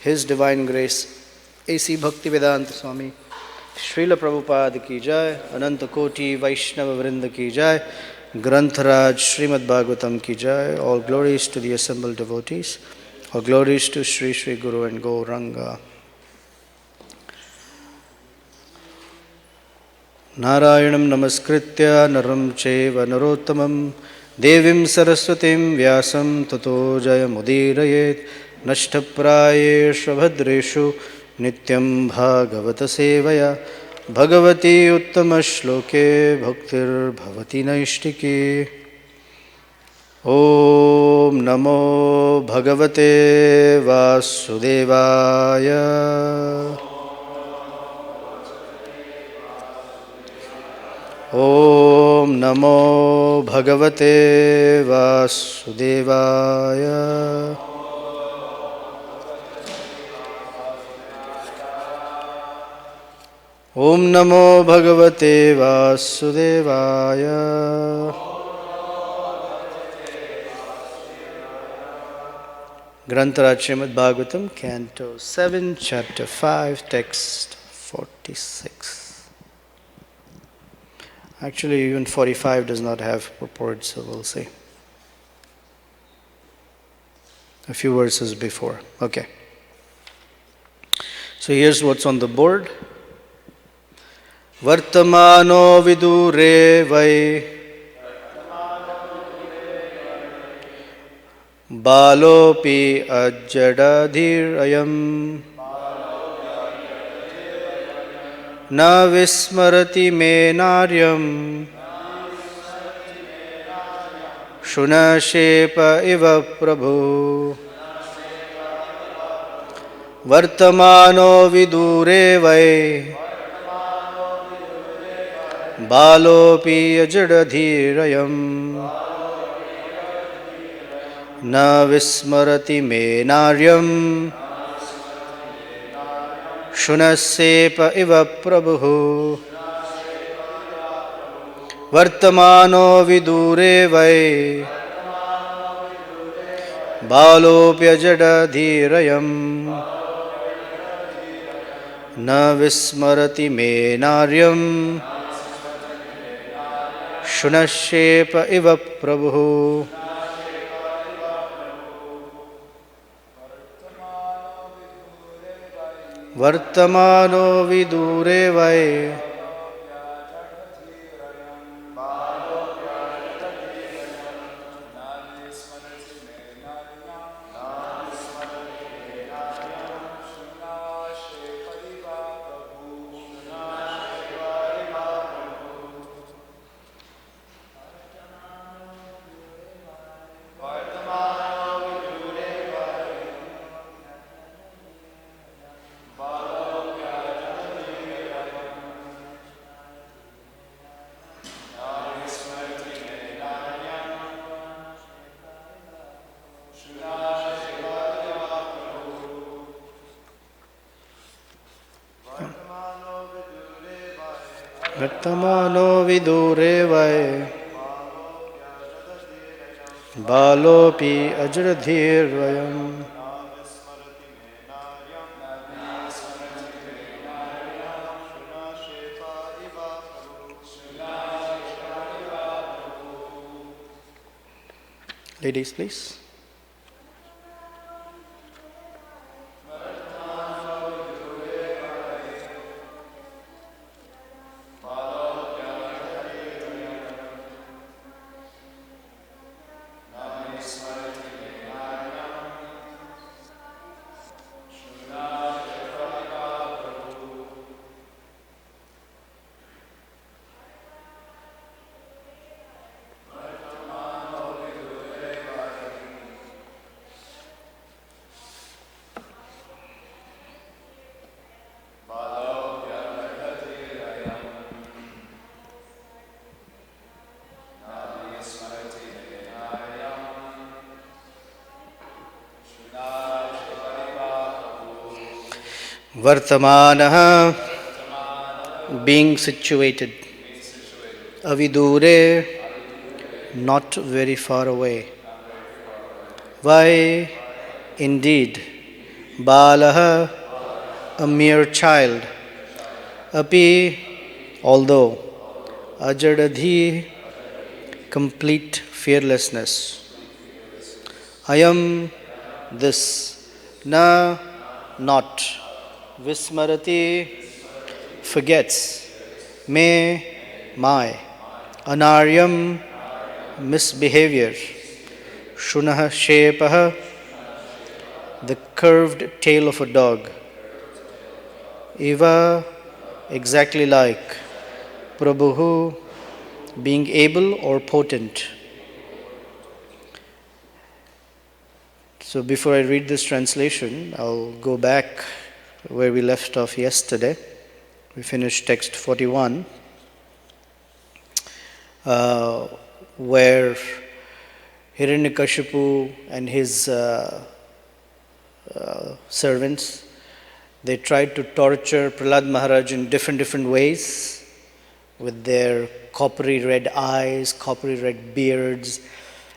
His Divine Grace, A.C. Bhaktivedanta Swami, Srila Prabhupada ki jai, Ananta Koti Vaishnava Vrinda ki jai, Grantharaj Srimad Bhagawatam ki jai. All glories to the assembled devotees, all glories to Sri Sri Guru and Gauranga. Narayanam namaskritya naram cheva narottamam devim saraswatim vyasam tato jayamudirayet nashtaprayeshu bhadreshu nityam bhagavata sevaya bhagavati uttama shloke bhaktir bhavati naishtiki. Om namo bhagavate vasudevaya. Om namo bhagavate vasudevaya. Om namo bhagavate vasudevaya. Grantaraj Srimad Bhagavatam, Canto 7, Chapter 5, Text 46. Actually, even 45 does not have purport, so we'll see. A few verses before. Okay. So here's what's on the board. Vartamano vidure vai balopi ajadadhirayam na vismarati me naryam shunashepa iva prabhu vartamano vidure vai balopi ajadadhirayam na vismarati me naryam shunasyepa iva prabhu vartamano vidure vai balopya jadadhirayam na vismarati me naryam shunasyepa iva prabhu. Vartamano vidure vai Vartamano vidure vai balopi ajradhirvayam Ladies, please. Vartamana, being situated. Avidure, not very far away. Why? Indeed, Balaha, a mere child. Api, although. Ajadadhi, complete fearlessness. Ayam, this. Na, not. Vismarati, forgets. Me, my. Anaryam, misbehavior. Shunaha, shepaha, the curved tail of a dog. Eva, exactly like. Prabhu, being able or potent. So before I read this translation, I'll go back where we left off yesterday. We finished text 41, where Hiranyakashipu and his servants, they tried to torture Prahlad Maharaj in different ways, with their coppery red eyes, coppery red beards,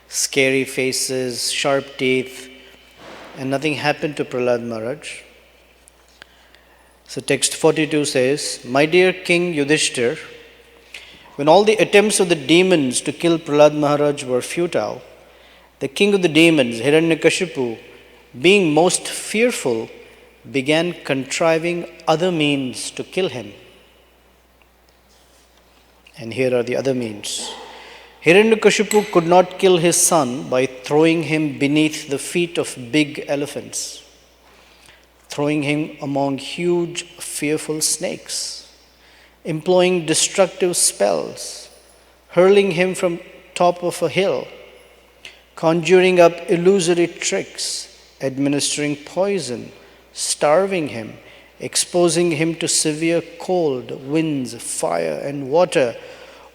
scary faces, sharp teeth, and nothing happened to Prahlad Maharaj. So text 42 says, My dear King Yudhishthir, when all the attempts of the demons to kill Prahlad Maharaj were futile, the king of the demons, Hiranyakashipu, being most fearful, began contriving other means to kill him. And here are the other means. Hiranyakashipu could not kill his son by throwing him beneath the feet of big elephants, throwing him among huge, fearful snakes, employing destructive spells, hurling him from top of a hill, conjuring up illusory tricks, administering poison, starving him, exposing him to severe cold, winds, fire, and water,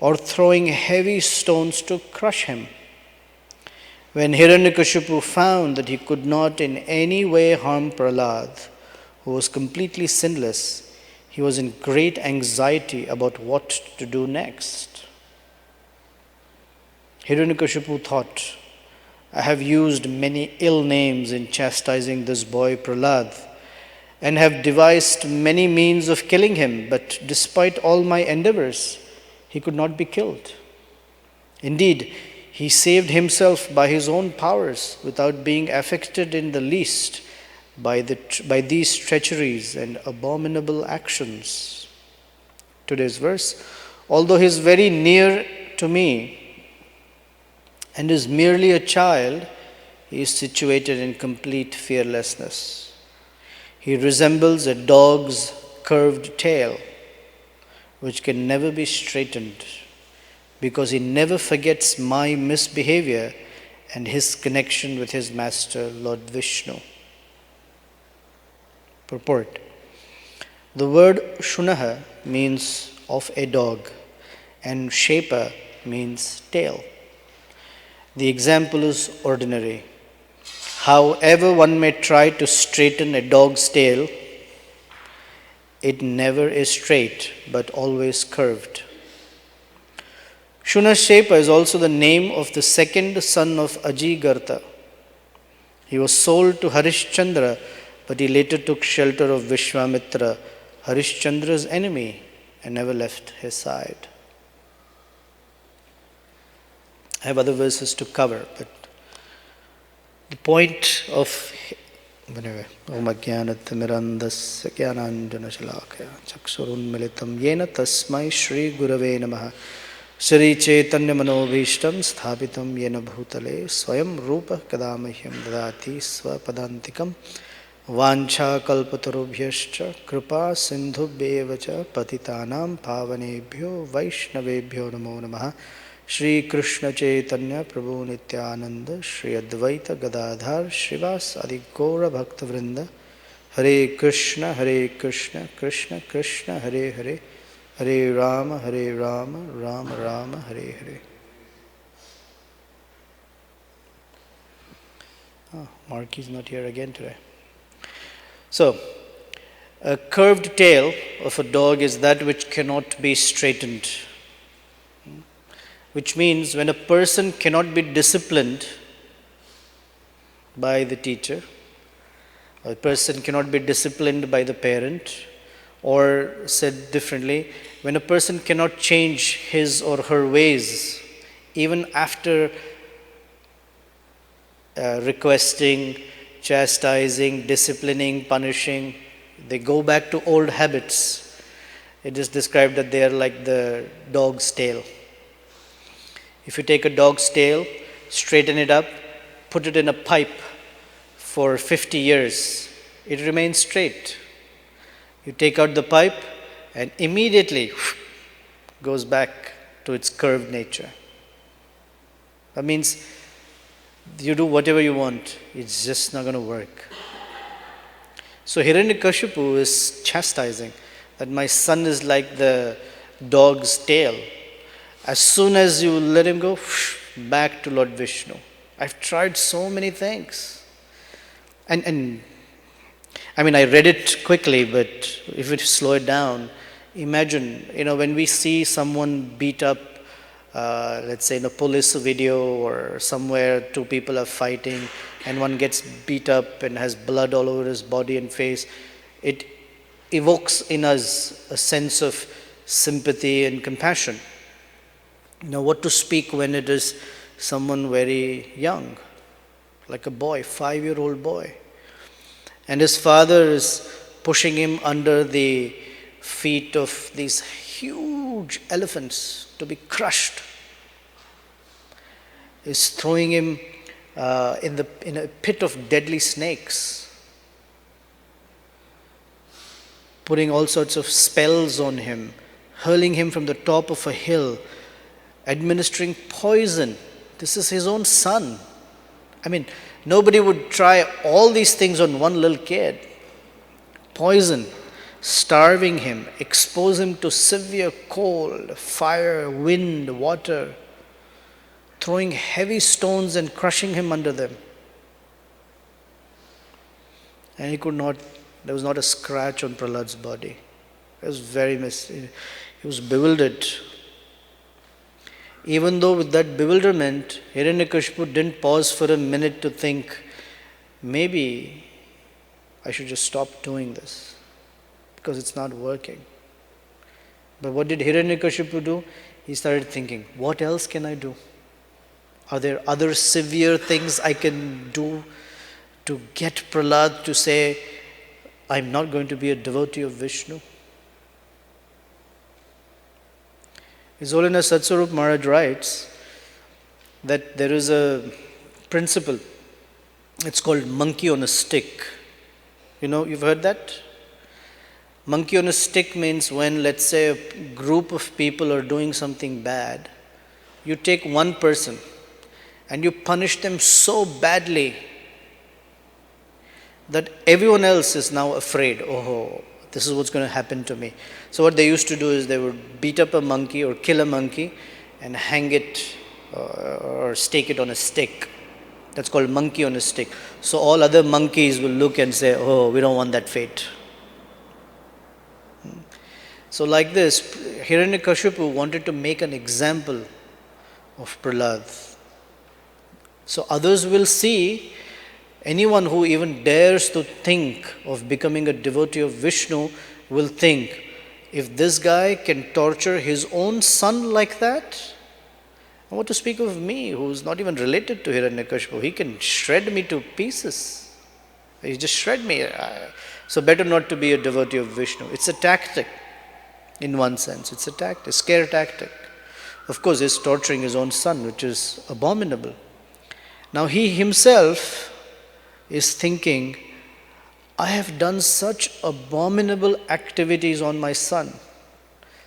or throwing heavy stones to crush him. When Hiranyakashipu found that he could not in any way harm Prahlad, who was completely sinless, he was in great anxiety about what to do next. Hiranyakashipu thought, I have used many ill names in chastising this boy Prahlad, and have devised many means of killing him, but despite all my endeavors, he could not be killed. Indeed, he saved himself by his own powers without being affected in the least by these treacheries and abominable actions. Today's verse, although he is very near to me and is merely a child, he is situated in complete fearlessness. He resembles a dog's curved tail, which can never be straightened, because he never forgets my misbehavior and his connection with his master, Lord Vishnu. Purport. The word Shunaha means of a dog, and Shepa means tail. The example is ordinary. However one may try to straighten a dog's tail, it never is straight, but always curved. Shunashepa is also the name of the second son of Ajigartha. He was sold to Harishchandra, but he later took shelter of Vishwamitra, Harishchandra's enemy, and never left his side. I have other verses to cover, but the point of Om Ajnanathmirandasya Jnananjana Shalakaya Chakshurunmilitam Yena Tasmai Shri Gurave Namaha Shri Chaitanya Manobhishtam Sthapitam Yena Bhutale Swayam Rupa Kadamahyam Dadati Swapadantikam Vancha Kalpatarubhyascha Kripa Sindhubhyevacha Patitanam Pavanebhyo Vaishnavebhyo Namo Namaha Shri Krishna Chaitanya Prabhu Nityananda Shri Advaita Gadadhar Shrivas Adi Gaura Bhakta Vrinda Hare Krishna Krishna Krishna Hare Hare Hare Rama Rama Rama Hare Hare. Mark is not here again today. So, a curved tail of a dog is that which cannot be straightened. Which means when a person cannot be disciplined by the teacher, A person cannot be disciplined by the parent, or said differently, when a person cannot change his or her ways, even after requesting, chastising, disciplining, punishing, they go back to old habits. It is described that they are like the dog's tail. If you take a dog's tail, straighten it up, put it in a pipe for 50 years, it remains straight. You take out the pipe and immediately goes back to its curved nature. That means you do whatever you want, it's just not going to work. So Hiranyakashipu is chastising that my son is like the dog's tail. As soon as you let him go, back to Lord Vishnu. I've tried so many things. And I mean, I read it quickly, but if we slow it down, imagine, when we see someone beat up, let's say in a police video or somewhere, two people are fighting and one gets beat up and has blood all over his body and face, it evokes in us a sense of sympathy and compassion. What to speak when it is someone very young, like a boy, 5-year-old boy. And his father is pushing him under the feet of these huge elephants to be crushed. Is throwing him in a pit of deadly snakes, putting all sorts of spells on him, hurling him from the top of a hill, administering poison. This is his own son. I mean, nobody would try all these things on one little kid. Poison, starving him, expose him to severe cold, fire, wind, water, throwing heavy stones and crushing him under them. And there was not a scratch on Prahlad's body. He was he was bewildered. Even though with that bewilderment, Hiranyakashipu didn't pause for a minute to think, maybe I should just stop doing this because it's not working. But what did Hiranyakashipu do? He started thinking, what else can I do? Are there other severe things I can do to get Prahlad to say, I'm not going to be a devotee of Vishnu? His Holiness Satswarup Maharaj writes that there is a principle, it's called monkey on a stick. You've heard that? Monkey on a stick means when, let's say, a group of people are doing something bad, you take one person and you punish them so badly that everyone else is now afraid, oh, this is what's going to happen to me. So what they used to do is they would beat up a monkey or kill a monkey and hang it or stake it on a stick. That's called monkey on a stick. So all other monkeys will look and say, oh, we don't want that fate. So like this, Hiranyakashipu wanted to make an example of Prahlad. So others will see, anyone who even dares to think of becoming a devotee of Vishnu will think, if this guy can torture his own son like that, what to speak of me, who's not even related to Hiranyakashipu? He can shred me to pieces. He just shred me. So better not to be a devotee of Vishnu. It's a tactic, in one sense. It's a tactic, a scare tactic. Of course, he's torturing his own son, which is abominable. Now he himself is thinking, I have done such abominable activities on my son.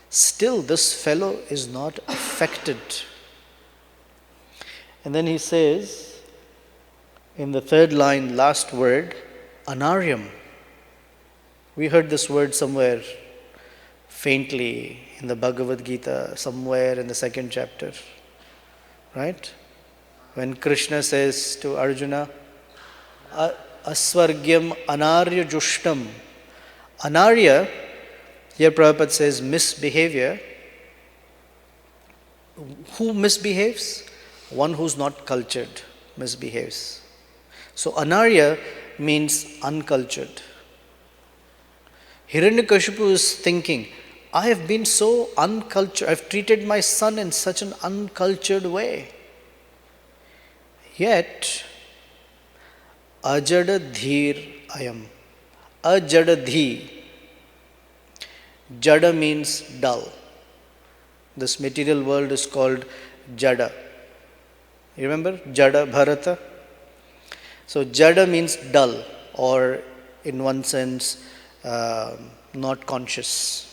Still, this fellow is not affected. And then he says, in the third line, last word, anaryam. We heard this word somewhere faintly in the Bhagavad Gita, somewhere in the 2nd chapter. Right? When Krishna says to Arjuna, asvargyam anarya jushtam. Anarya, here Prabhupada says misbehavior. Who misbehaves? One who's not cultured misbehaves. So anarya means uncultured. Hiranyakashipu is thinking, I have been so uncultured, I've treated my son in such an uncultured way. Yet, ajada dhir ayam. Ajada dhi. Jada means dull. This material world is called jada. You remember? Jada Bharata. So jada means dull, or in one sense, not conscious.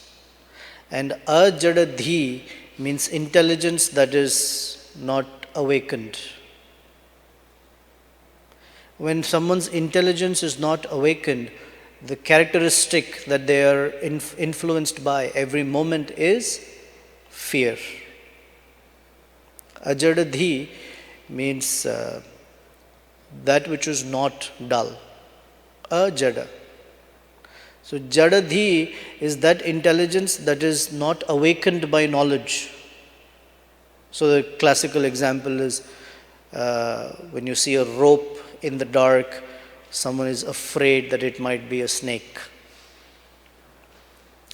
And ajada dhi means intelligence that is not awakened. When someone's intelligence is not awakened, the characteristic that they are influenced by every moment is fear. Ajada dhi means that which is not dull. Ajada. So jada dhi is that intelligence that is not awakened by knowledge. So the classical example is when you see a rope in the dark, someone is afraid that it might be a snake.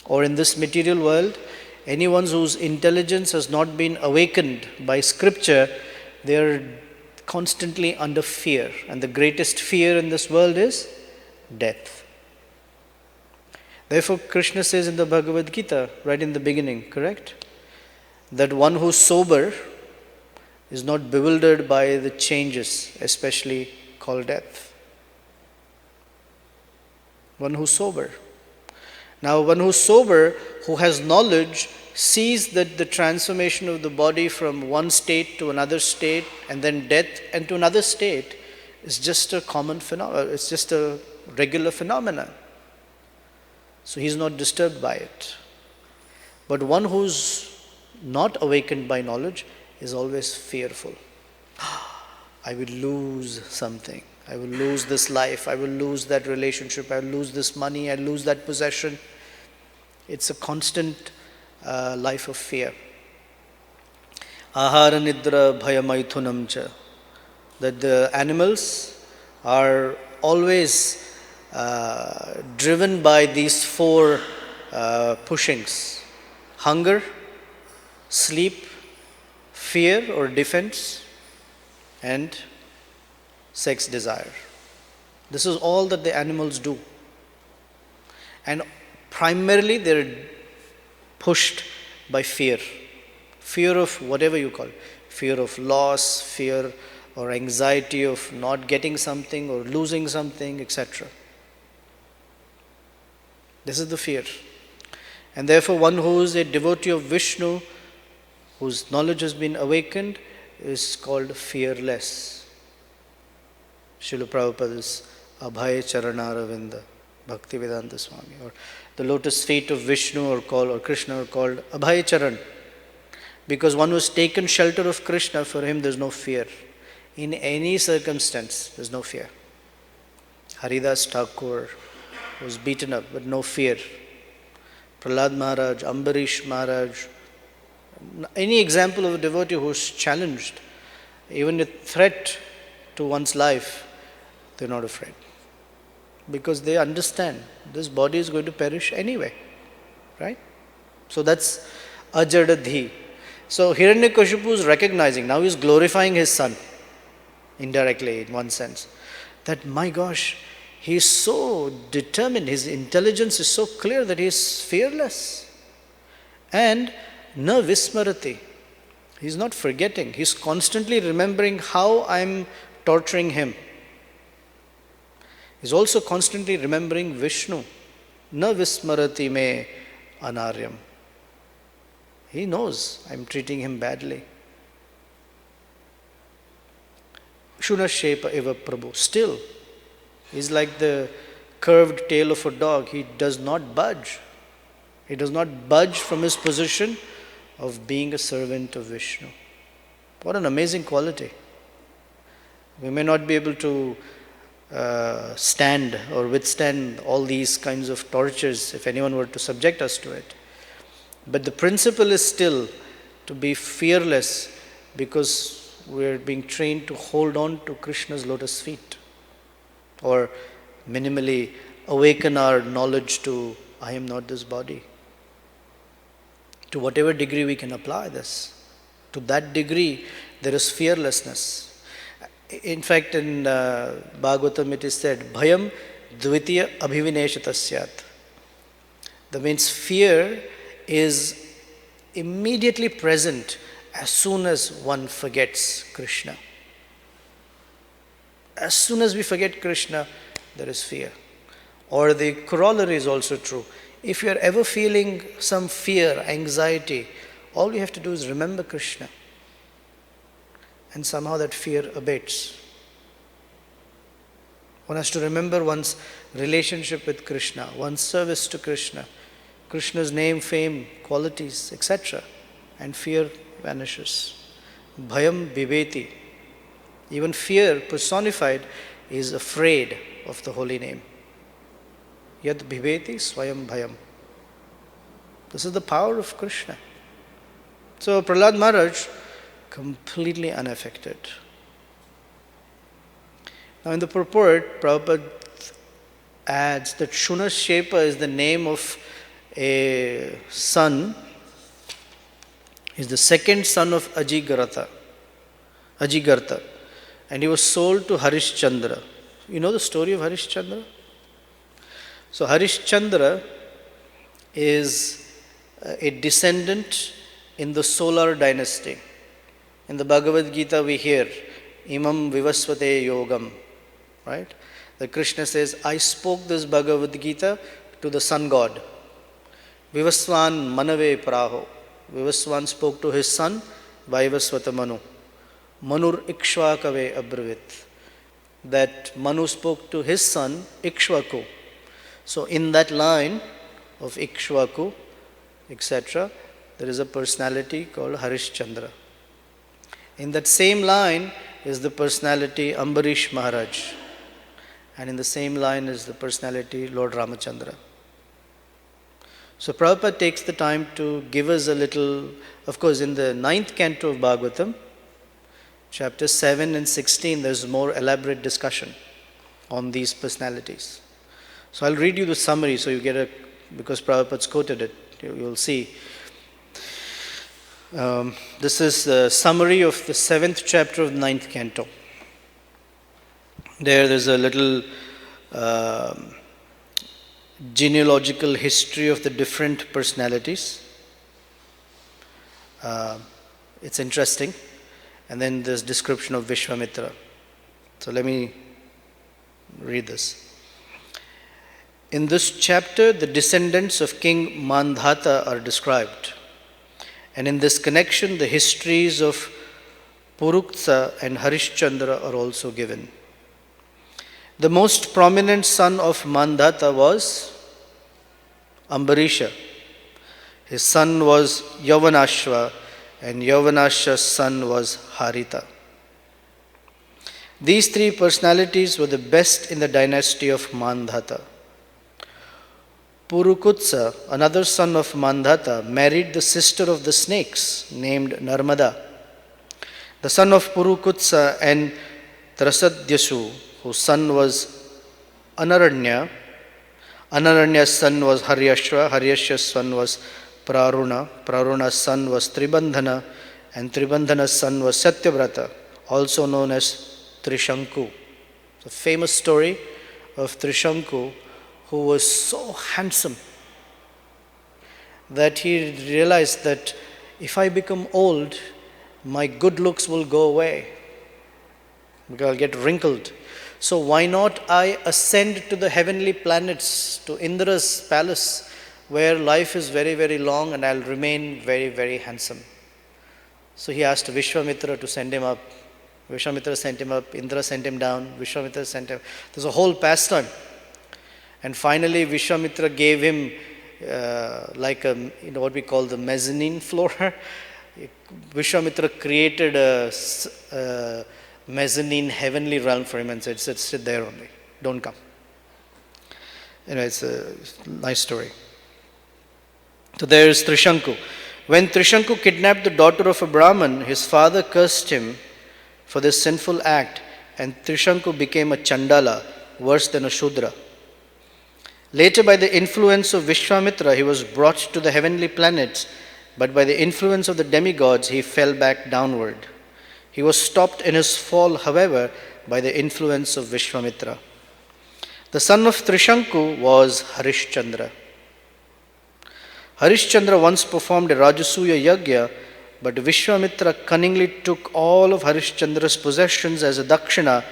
Or in this material world, anyone whose intelligence has not been awakened by scripture, they are constantly under fear. And the greatest fear in this world is death. Therefore, Krishna says in the Bhagavad Gita, right in the beginning, correct? That one who's sober is not bewildered by the changes, especially called death. One who's sober. Now, one who's sober, who has knowledge, sees that the transformation of the body from one state to another state, and then death and to another state, is just a common phenomenon. It's just a regular phenomenon. So he's not disturbed by it. But one who's not awakened by knowledge is always fearful. I will lose something. I will lose this life. I will lose that relationship. I will lose this money. I will lose that possession. It's a constant life of fear. Ahara nidra bhaya maithunam cha. That the animals are always driven by these four pushings: hunger, sleep, fear or defense, and sex desire. This is all that the animals do. And primarily they're pushed by fear. Fear of whatever you call it. Fear of loss, fear or anxiety of not getting something or losing something, etc. This is the fear. And therefore one who is a devotee of Vishnu, whose knowledge has been awakened, is called fearless. Srila Prabhupada's Abhay Charanaravinda, Bhaktivedanta Swami, or the lotus feet of Vishnu or Krishna are called Abhay Charan. Because one who has taken shelter of Krishna, for him there's no fear. In any circumstance, there's no fear. Haridas Thakur was beaten up, but no fear. Prahlad Maharaj, Ambarish Maharaj, any example of a devotee who is challenged, even a threat to one's life, they're not afraid. Because they understand this body is going to perish anyway. Right? So that's Ajadadhi. So Hiranyakashipu is recognizing, now he's glorifying his son, indirectly in one sense, that my gosh, he is so determined, his intelligence is so clear that he is fearless. And na vismarati, he's not forgetting, he's constantly remembering how I'm torturing him. He's also constantly remembering Vishnu. Na vismarati me anaryam. He knows I'm treating him badly. Shunashepa eva prabhu. Still, he's like the curved tail of a dog. He does not budge. He does not budge from his position of being a servant of Vishnu. What an amazing quality. We may not be able to stand or withstand all these kinds of tortures if anyone were to subject us to it. But the principle is still to be fearless, because we are being trained to hold on to Krishna's lotus feet, or minimally awaken our knowledge to, I am not this body. To whatever degree we can apply this. To that degree, there is fearlessness. In fact, in Bhagavatam it is said, Bhayam dvitiya abhivineshatasyat. That means fear is immediately present as soon as one forgets Krishna. As soon as we forget Krishna, there is fear. Or the corollary is also true. If you are ever feeling some fear, anxiety, all you have to do is remember Krishna. And somehow that fear abates. One has to remember one's relationship with Krishna, one's service to Krishna, Krishna's name, fame, qualities, etc. And fear vanishes. Bhayam bhiveti. Even fear personified is afraid of the holy name. Yad bhiveti swayam bhayam. This is the power of Krishna. So Prahlad Maharaj, completely unaffected. Now in the purport, Prabhupada adds that Shunashepa is the name of a son. He's the second son of Ajigartha. And he was sold to Harishchandra. You know the story of Harishchandra? So Harishchandra is a descendant in the Solar dynasty. In the Bhagavad Gita we hear, Imam Vivasvate Yogam, right? That Krishna says, I spoke this Bhagavad Gita to the sun god. Vivaswan Manave Praho. Vivaswan spoke to his son, Vaivasvata Manu. Manur Ikshvakave Abravit. That Manu spoke to his son, Ikshvaku. So in that line of Ikshvaku, etc., there is a personality called Harishchandra. In that same line is the personality Ambarish Maharaj. And in the same line is the personality Lord Ramachandra. So Prabhupada takes the time to give us a little, of course in the 9th canto of Bhagavatam, chapter 7 and 16, there's more elaborate discussion on these personalities. So I'll read you the summary so you get a, because Prabhupada's quoted it, you'll see. This is the summary of the 7th chapter of the 9th canto. There's a little genealogical history of the different personalities. It's interesting. And then there's description of Vishwamitra. So let me read this. In this chapter, the descendants of King Mandhata are described. And in this connection, the histories of Puruktsa and Harishchandra are also given. The most prominent son of Mandhata was Ambarisha. His son was Yavanashva, and Yavanashva's son was Harita. These three personalities were the best in the dynasty of Mandhata. Purukutsa, another son of Mandhata, married the sister of the snakes named Narmada. The son of Purukutsa and Trasadyasu, whose son was Anaranya. Anaranya's son was Haryashva. Haryashva's son was Praruna. Praruna's son was Tribandhana. And Tribandhana's son was Satyavrata, also known as Trishanku. It's a famous story of Trishanku, who was so handsome that he realized that if I become old, my good looks will go away, because I'll get wrinkled. So why not I ascend to the heavenly planets, to Indra's palace, where life is very, very long and I'll remain very, very handsome. So he asked Vishwamitra to send him up. Vishwamitra sent him up, Indra sent him down, Vishwamitra sent him. There's a whole pastime. And finally Vishwamitra gave him like a, what we call the mezzanine floor. Vishwamitra created a mezzanine heavenly realm for him and said, sit there only, don't come. It's a nice story. So there is Trishanku. When Trishanku kidnapped the daughter of a Brahmin, his father cursed him for this sinful act, and Trishanku became a Chandala, worse than a Shudra. Later, by the influence of Vishwamitra, he was brought to the heavenly planets, but by the influence of the demigods, he fell back downward. He was stopped in his fall, however, by the influence of Vishwamitra. The son of Trishanku was Harishchandra. Harishchandra once performed a Rajasuya Yagya, but Vishwamitra cunningly took all of Harishchandra's possessions as a dakshina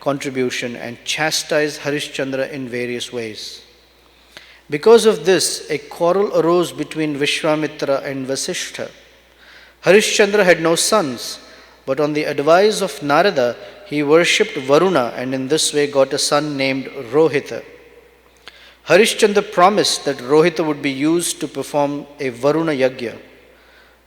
contribution and chastised Harishchandra in various ways. Because of this, a quarrel arose between Vishwamitra and Vasishtha. Harishchandra had no sons, but on the advice of Narada, he worshipped Varuna and in this way got a son named Rohita. Harishchandra promised that Rohita would be used to perform a Varuna Yagya.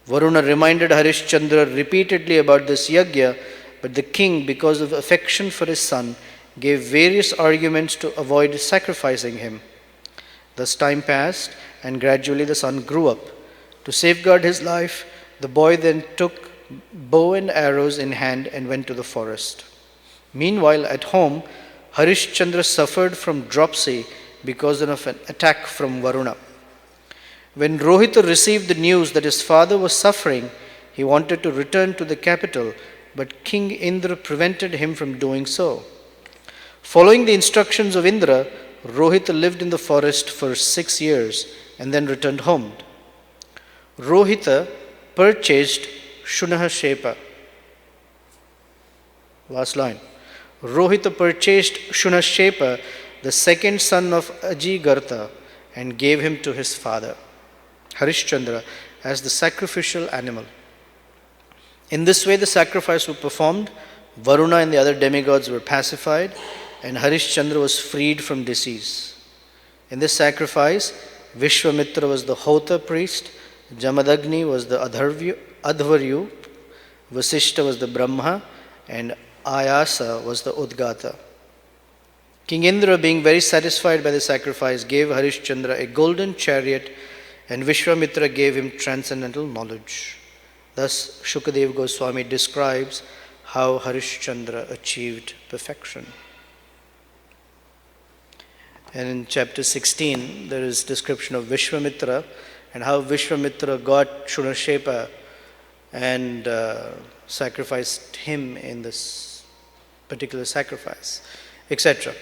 Varuna reminded Harishchandra repeatedly about this Yagya, but the king, because of affection for his son, gave various arguments to avoid sacrificing him. Thus time passed, and gradually the son grew up. To safeguard his life, the boy then took bow and arrows in hand and went to the forest. Meanwhile, at home, Harishchandra suffered from dropsy because of an attack from Varuna. When Rohita received the news that his father was suffering, he wanted to return to the capital, but King Indra prevented him from doing so. Following the instructions of Indra, Rohita lived in the forest for 6 years and then returned home. Rohita purchased Shunahashepa. Last line. Rohita purchased Shunahashepa, the second son of Ajigartha, and gave him to his father, Harishchandra, as the sacrificial animal. In this way, the sacrifice was performed, Varuna and the other demigods were pacified, and Harishchandra was freed from disease. In this sacrifice, Vishwamitra was the Hota priest, Jamadagni was the Adhvaryu, Vasishta was the Brahma, and Ayasa was the Udgata. King Indra, being very satisfied by the sacrifice, gave Harishchandra a golden chariot, and Vishwamitra gave him transcendental knowledge. Thus, Shukadeva Goswami describes how Harishchandra achieved perfection. And in chapter 16, there is description of Vishwamitra and how Vishwamitra got Shunashepa and sacrificed him in this particular sacrifice, etc.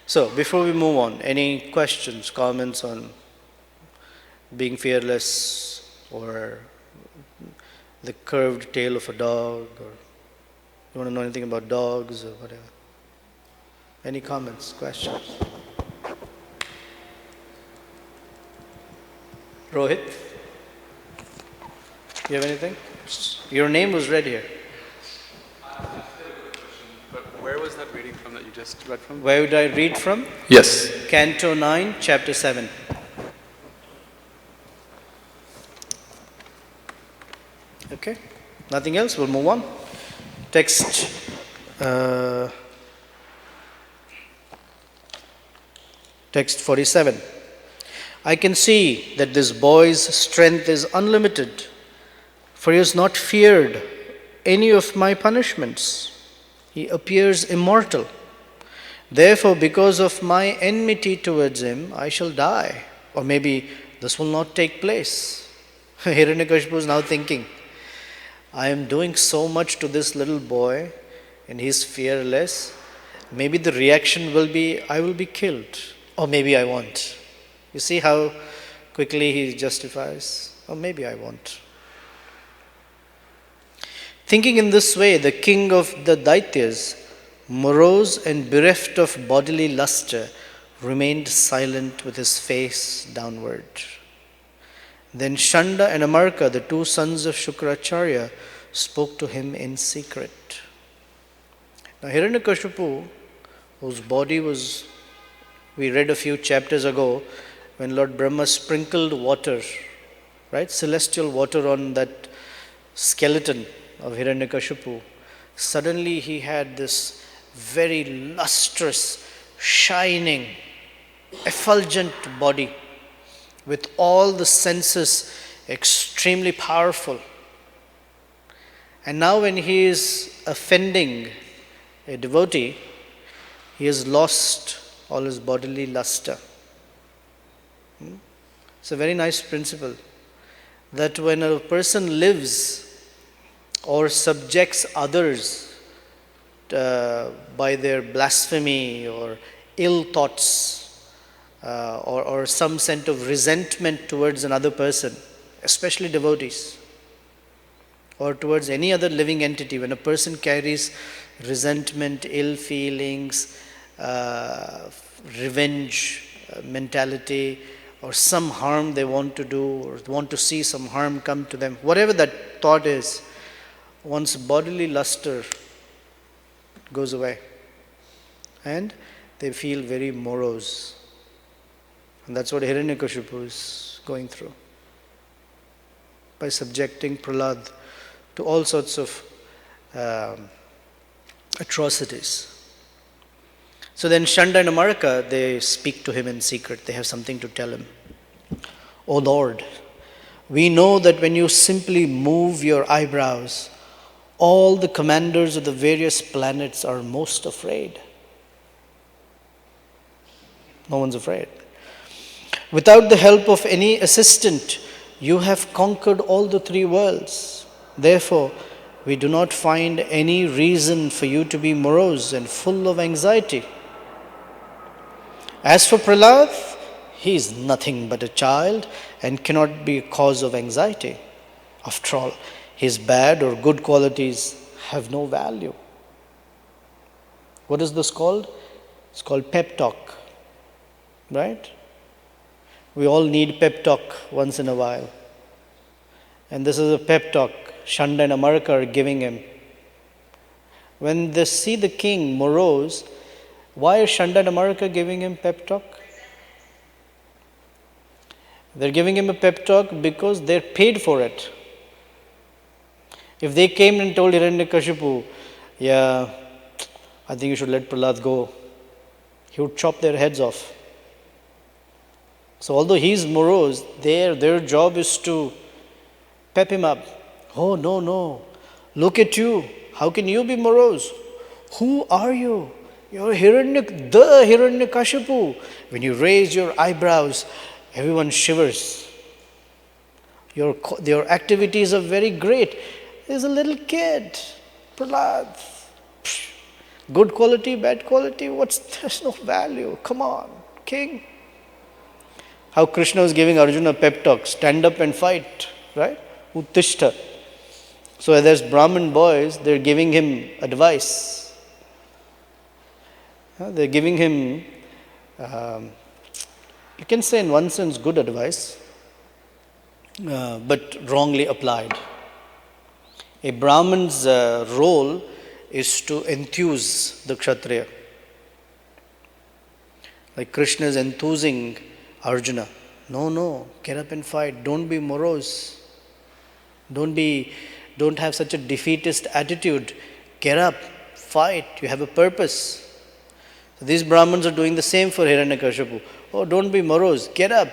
So, before we move on, any questions, comments on being fearless or the curved tail of a dog, or you want to know anything about dogs or whatever? Any comments, questions? Rohit, you have anything? Your name was read here. But where was that reading from that you just read from? Where would I read from? Yes. Canto 9, chapter 7. Okay, nothing else, we'll move on. Text text 47. I can see that this boy's strength is unlimited, for he has not feared any of my punishments. He appears immortal. Therefore, because of my enmity towards him, I shall die. Or maybe this will not take place. Hiranyakashipu is now thinking, I am doing so much to this little boy and he is fearless. Maybe the reaction will be, I will be killed. Or maybe I won't. You see how quickly he justifies? Or maybe I won't. Thinking in this way, the king of the Daityas, morose and bereft of bodily luster, remained silent with his face downward. Then Shanda and Amarka, the two sons of Shukracharya, spoke to him in secret. Now Hiranyakashipu, whose body was, we read a few chapters ago, when Lord Brahma sprinkled water, right, celestial water on that skeleton of Hiranyakashipu, suddenly he had this very lustrous, shining, effulgent body with all the senses extremely powerful. And now when he is offending a devotee, he has lost all his bodily luster. It's a very nice principle that when a person lives or subjects others by their blasphemy or ill thoughts or some sense of resentment towards another person, especially devotees, or towards any other living entity, when a person carries resentment, ill feelings, revenge mentality, or some harm they want to do, or want to see some harm come to them, whatever that thought is, one's bodily luster goes away and they feel very morose. And that's what Hiranyakashipu is going through by subjecting Prahlad to all sorts of atrocities. So then Shanda and Amaraka, they speak to him in secret. They have something to tell him. O Lord, we know that when you simply move your eyebrows, all the commanders of the various planets are most afraid. No one's afraid. Without the help of any assistant, you have conquered all the three worlds. Therefore, we do not find any reason for you to be morose and full of anxiety. As for Prahlad, he is nothing but a child and cannot be a cause of anxiety. After all, his bad or good qualities have no value. What is this called? It's called pep talk. Right? We all need pep talk once in a while. And this is a pep talk Shanda and Amaraka are giving him. When they see the king morose, why is Shanda and Amaraka giving him pep talk? They're giving him a pep talk because they're paid for it. If they came and told Hiranyakashipu, yeah, I think you should let Prahlad go, he would chop their heads off. So although he's morose, their job is to pep him up. Oh, no, look at you. How can you be morose? Who are you? You're the Hiranyakashipu. When you raise your eyebrows, everyone shivers. Your activities are very great. There's a little kid, Prahlad. Good quality, bad quality, there's no value. Come on, king. How Krishna was giving Arjuna a pep talk, stand up and fight, right? Uttishta. So there's Brahmin boys, they're giving him advice. They're giving him, you can say in one sense good advice, but wrongly applied. A Brahmin's role is to enthuse the Kshatriya. Like Krishna is enthusing Arjuna. No, get up and fight. Don't be morose. Don't have such a defeatist attitude. Get up, fight. You have a purpose. So these Brahmins are doing the same for Hiranyakashipu. Oh, don't be morose. Get up.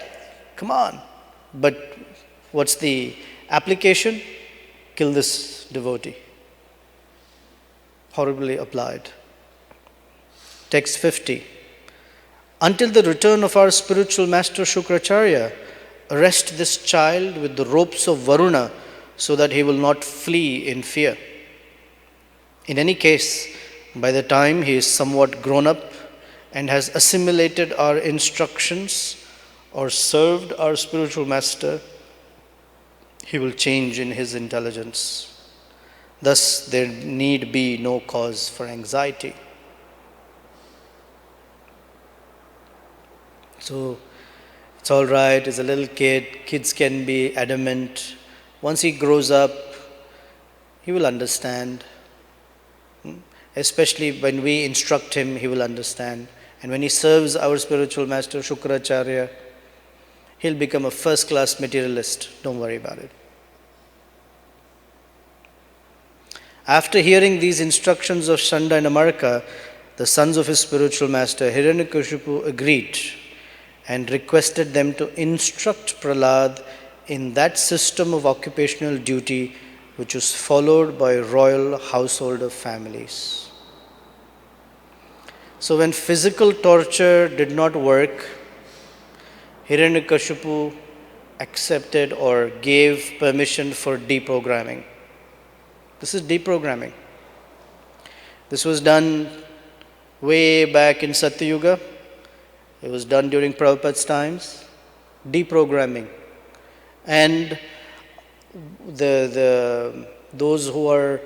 Come on. But what's the application? Kill this devotee. Horribly applied. Text 50. Until the return of our spiritual master Shukracharya, arrest this child with the ropes of Varuna so that he will not flee in fear. In any case, by the time he is somewhat grown up and has assimilated our instructions or served our spiritual master, he will change in his intelligence. Thus, there need be no cause for anxiety. So, it's all right, he's a little kid, kids can be adamant. Once he grows up, he will understand. Especially when we instruct him, he will understand. And when he serves our spiritual master, Shukracharya, he'll become a first-class materialist. Don't worry about it. After hearing these instructions of Shanda and Amaraka, the sons of his spiritual master, Hiranyakashipu agreed and requested them to instruct Prahlad in that system of occupational duty which was followed by royal householder families. So when physical torture did not work, Hiranyakashipu accepted or gave permission for deprogramming. This is deprogramming. This was done way back in Satyuga. It was done during Prabhupada's times. Deprogramming. And those who are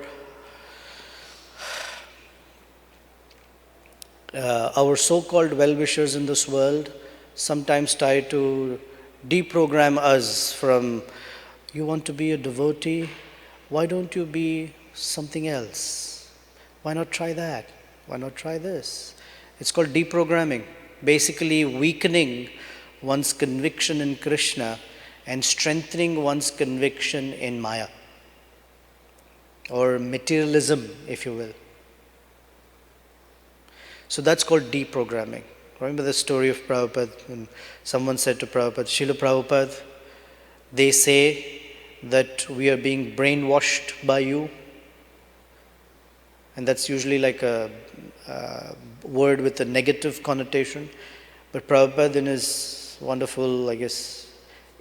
our so-called well-wishers in this world sometimes try to deprogram us from, you want to be a devotee? Why don't you be something else? Why not try that? Why not try this? It's called deprogramming. Basically weakening one's conviction in Krishna and strengthening one's conviction in Maya, or materialism, if you will. So that's called deprogramming. Remember the story of Prabhupada when someone said to Prabhupada, Srila Prabhupada, they say that we are being brainwashed by you. And that's usually like a word with a negative connotation. But Prabhupada in his wonderful, I guess,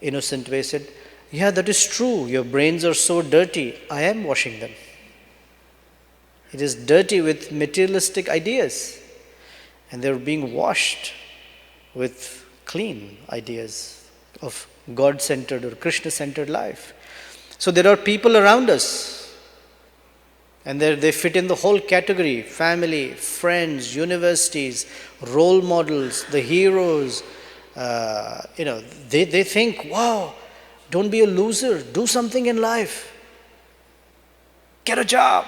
innocent way said, yeah, that is true. Your brains are so dirty. I am washing them. It is dirty with materialistic ideas. And they're being washed with clean ideas of God-centered or Krishna-centered life. So there are people around us, and they fit in the whole category: family, friends, universities, role models, the heroes. They think, wow, don't be a loser, do something in life, get a job,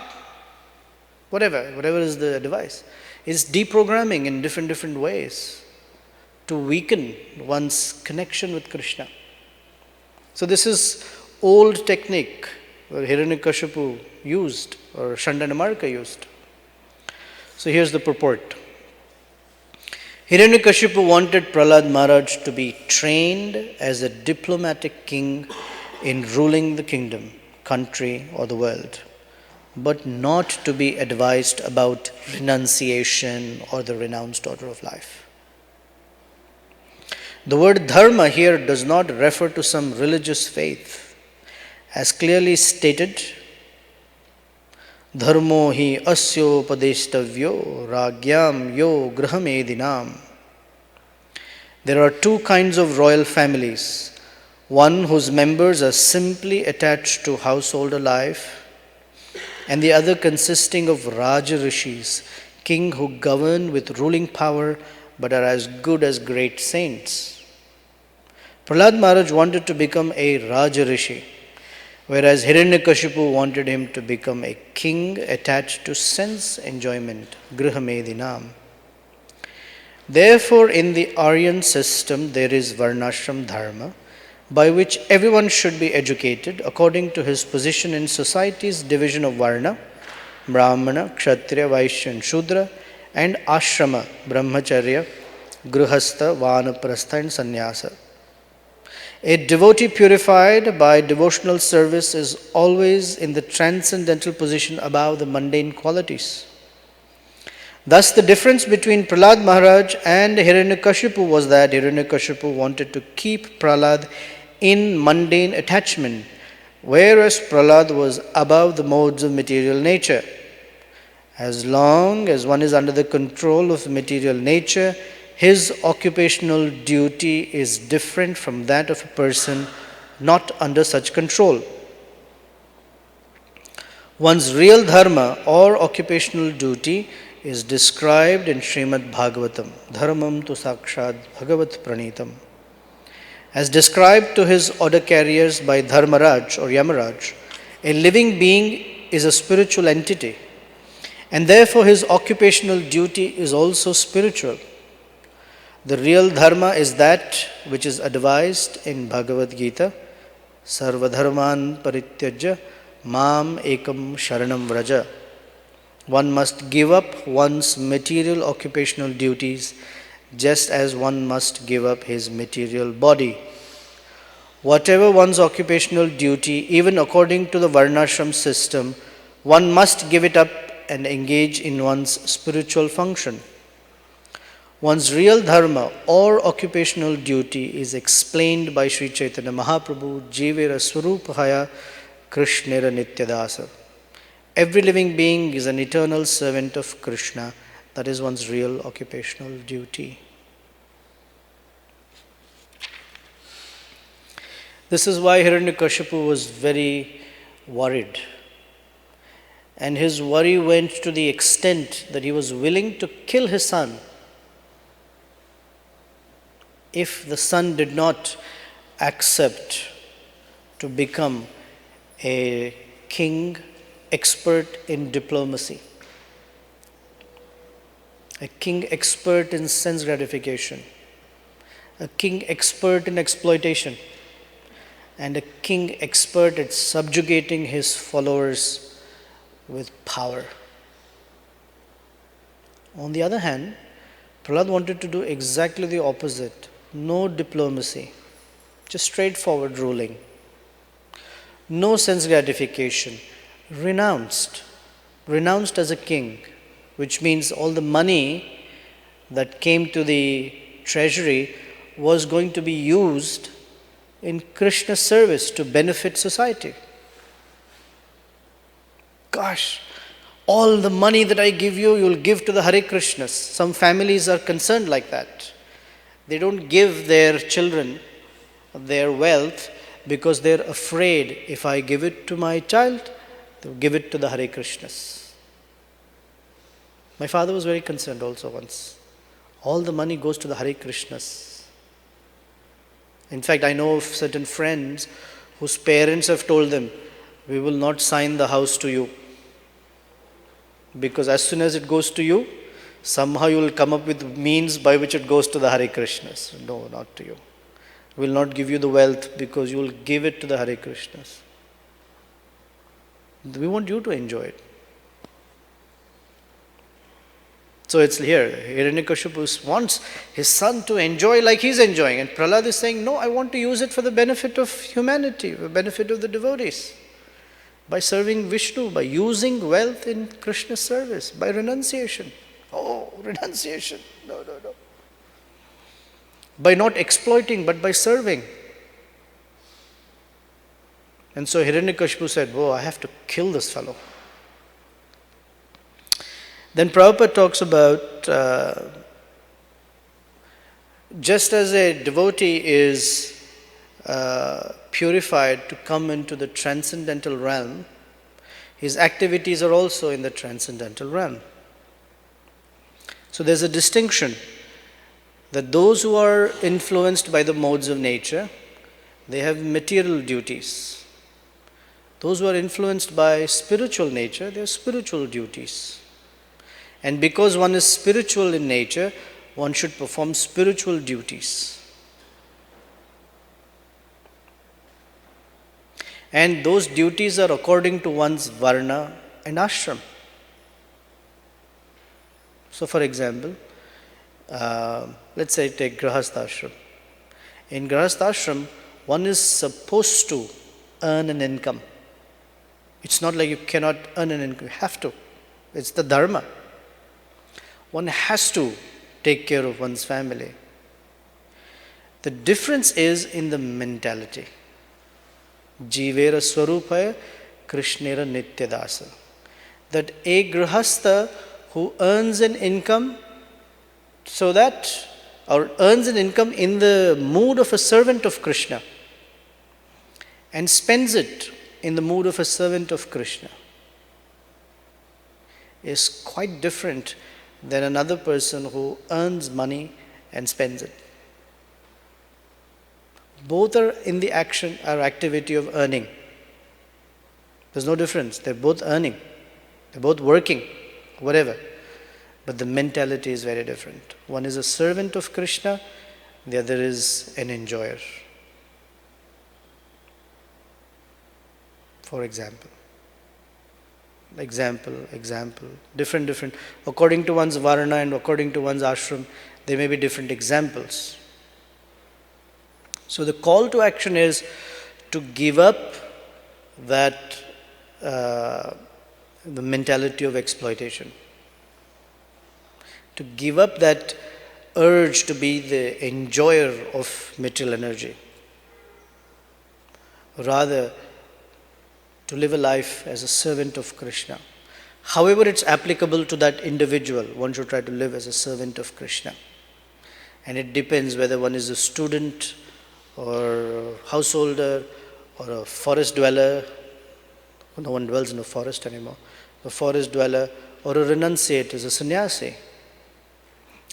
whatever is the advice. It's deprogramming in different ways to weaken one's connection with Krishna. So this is old technique that Hiranyakashipu used, or Shandanamarka used. So here's the purport. Hiranyakashipu wanted Prahlad Maharaj to be trained as a diplomatic king in ruling the kingdom, country, or the world, but not to be advised about renunciation or the renounced order of life. The word dharma here does not refer to some religious faith. As clearly stated, dharmo hi asyo padeshtavyyo ragyam yo grahamedinam. There are two kinds of royal families. One whose members are simply attached to householder life, and the other consisting of Raja Rishis, king who govern with ruling power but are as good as great saints. Prahlad Maharaj wanted to become a Raja Rishi, whereas Hiranyakashipu wanted him to become a king attached to sense enjoyment, Grihamedinam. Therefore, in the Aryan system, there is Varnashram Dharma, by which everyone should be educated according to his position in society's division of Varna, Brahmana, Kshatriya, Vaishya and Shudra, and Ashrama, Brahmacharya, Gruhastha, Vanaprastha and Sannyasa. A devotee purified by devotional service is always in the transcendental position above the mundane qualities. Thus, the difference between Prahlad Maharaj and Hiranyakashipu was that Hiranyakashipu wanted to keep Prahlad in mundane attachment, whereas Prahlad was above the modes of material nature. As long as one is under the control of material nature, his occupational duty is different from that of a person not under such control. One's real dharma or occupational duty is described in Srimad Bhagawatam, Dharmam tu sakshat bhagavat pranitam. As described to his order carriers by Dharmaraj or Yamaraj, a living being is a spiritual entity, and therefore his occupational duty is also spiritual. The real dharma is that which is advised in Bhagavad Gita, Sarvadharman parityajya mam ekam sharanam vraja. One must give up one's material occupational duties just as one must give up his material body. Whatever one's occupational duty, even according to the Varnashram system, one must give it up and engage in one's spiritual function. One's real dharma or occupational duty is explained by Sri Chaitanya Mahaprabhu, Jivera Swarupahaya Krishnera Nityadasa. Every living being is an eternal servant of Krishna. That is one's real occupational duty. This is why Hiranyakashipu was very worried. And his worry went to the extent that he was willing to kill his son if the son did not accept to become a king expert in diplomacy, a king expert in sense gratification, a king expert in exploitation, and a king expert at subjugating his followers with power. On the other hand, Prahlad wanted to do exactly the opposite. No diplomacy, just straightforward ruling. No sense gratification. Renounced as a king, which means all the money that came to the treasury was going to be used in Krishna's service to benefit society. Gosh, all the money that I give you, you'll give to the Hare Krishnas. Some families are concerned like that. They don't give their children their wealth because they're afraid if I give it to my child, they'll give it to the Hare Krishnas. My father was very concerned also once. All the money goes to the Hare Krishnas. In fact, I know of certain friends whose parents have told them, we will not sign the house to you. Because as soon as it goes to you, somehow you will come up with means by which it goes to the Hare Krishnas. No, not to you. We will not give you the wealth because you will give it to the Hare Krishnas. We want you to enjoy it. So it's here. Hiranyakashipu wants his son to enjoy like he's enjoying. And Prahlad is saying, no, I want to use it for the benefit of humanity, the benefit of the devotees. By serving Vishnu, by using wealth in Krishna's service, by renunciation. Oh, renunciation. No. By not exploiting, but by serving. And so Hiranyakashipu said, oh, I have to kill this fellow. Then Prabhupada talks about just as a devotee is purified to come into the transcendental realm, his activities are also in the transcendental realm. So there's a distinction that those who are influenced by the modes of nature, they have material duties. Those who are influenced by spiritual nature, they have spiritual duties. And because one is spiritual in nature, one should perform spiritual duties. And those duties are according to one's varna and ashram. So for example, let's say take Grahastha ashram. In Grahastha ashram, one is supposed to earn an income. It's not like you cannot earn an income, you have to. It's the dharma. One has to take care of one's family. The difference is in the mentality. Jivera Swarupaya Krishnera Nityadasa. That a Grahastha who earns an income or earns an income in the mood of a servant of Krishna and spends it in the mood of a servant of Krishna is quite different than another person who earns money and spends it. Both are in the action or activity of earning. There's no difference. They're both earning. They're both working, whatever. But the mentality is very different. One is a servant of Krishna, the other is an enjoyer. For example. Different. According to one's varna and according to one's ashram, there may be different examples. So the call to action is to give up that the mentality of exploitation. To give up that urge to be the enjoyer of material energy. Rather, to live a life as a servant of Krishna. However it's applicable to that individual, one should try to live as a servant of Krishna. And it depends whether one is a student or a householder or a forest dweller. No one dwells in a forest anymore. A forest dweller or a renunciate is a sannyasi.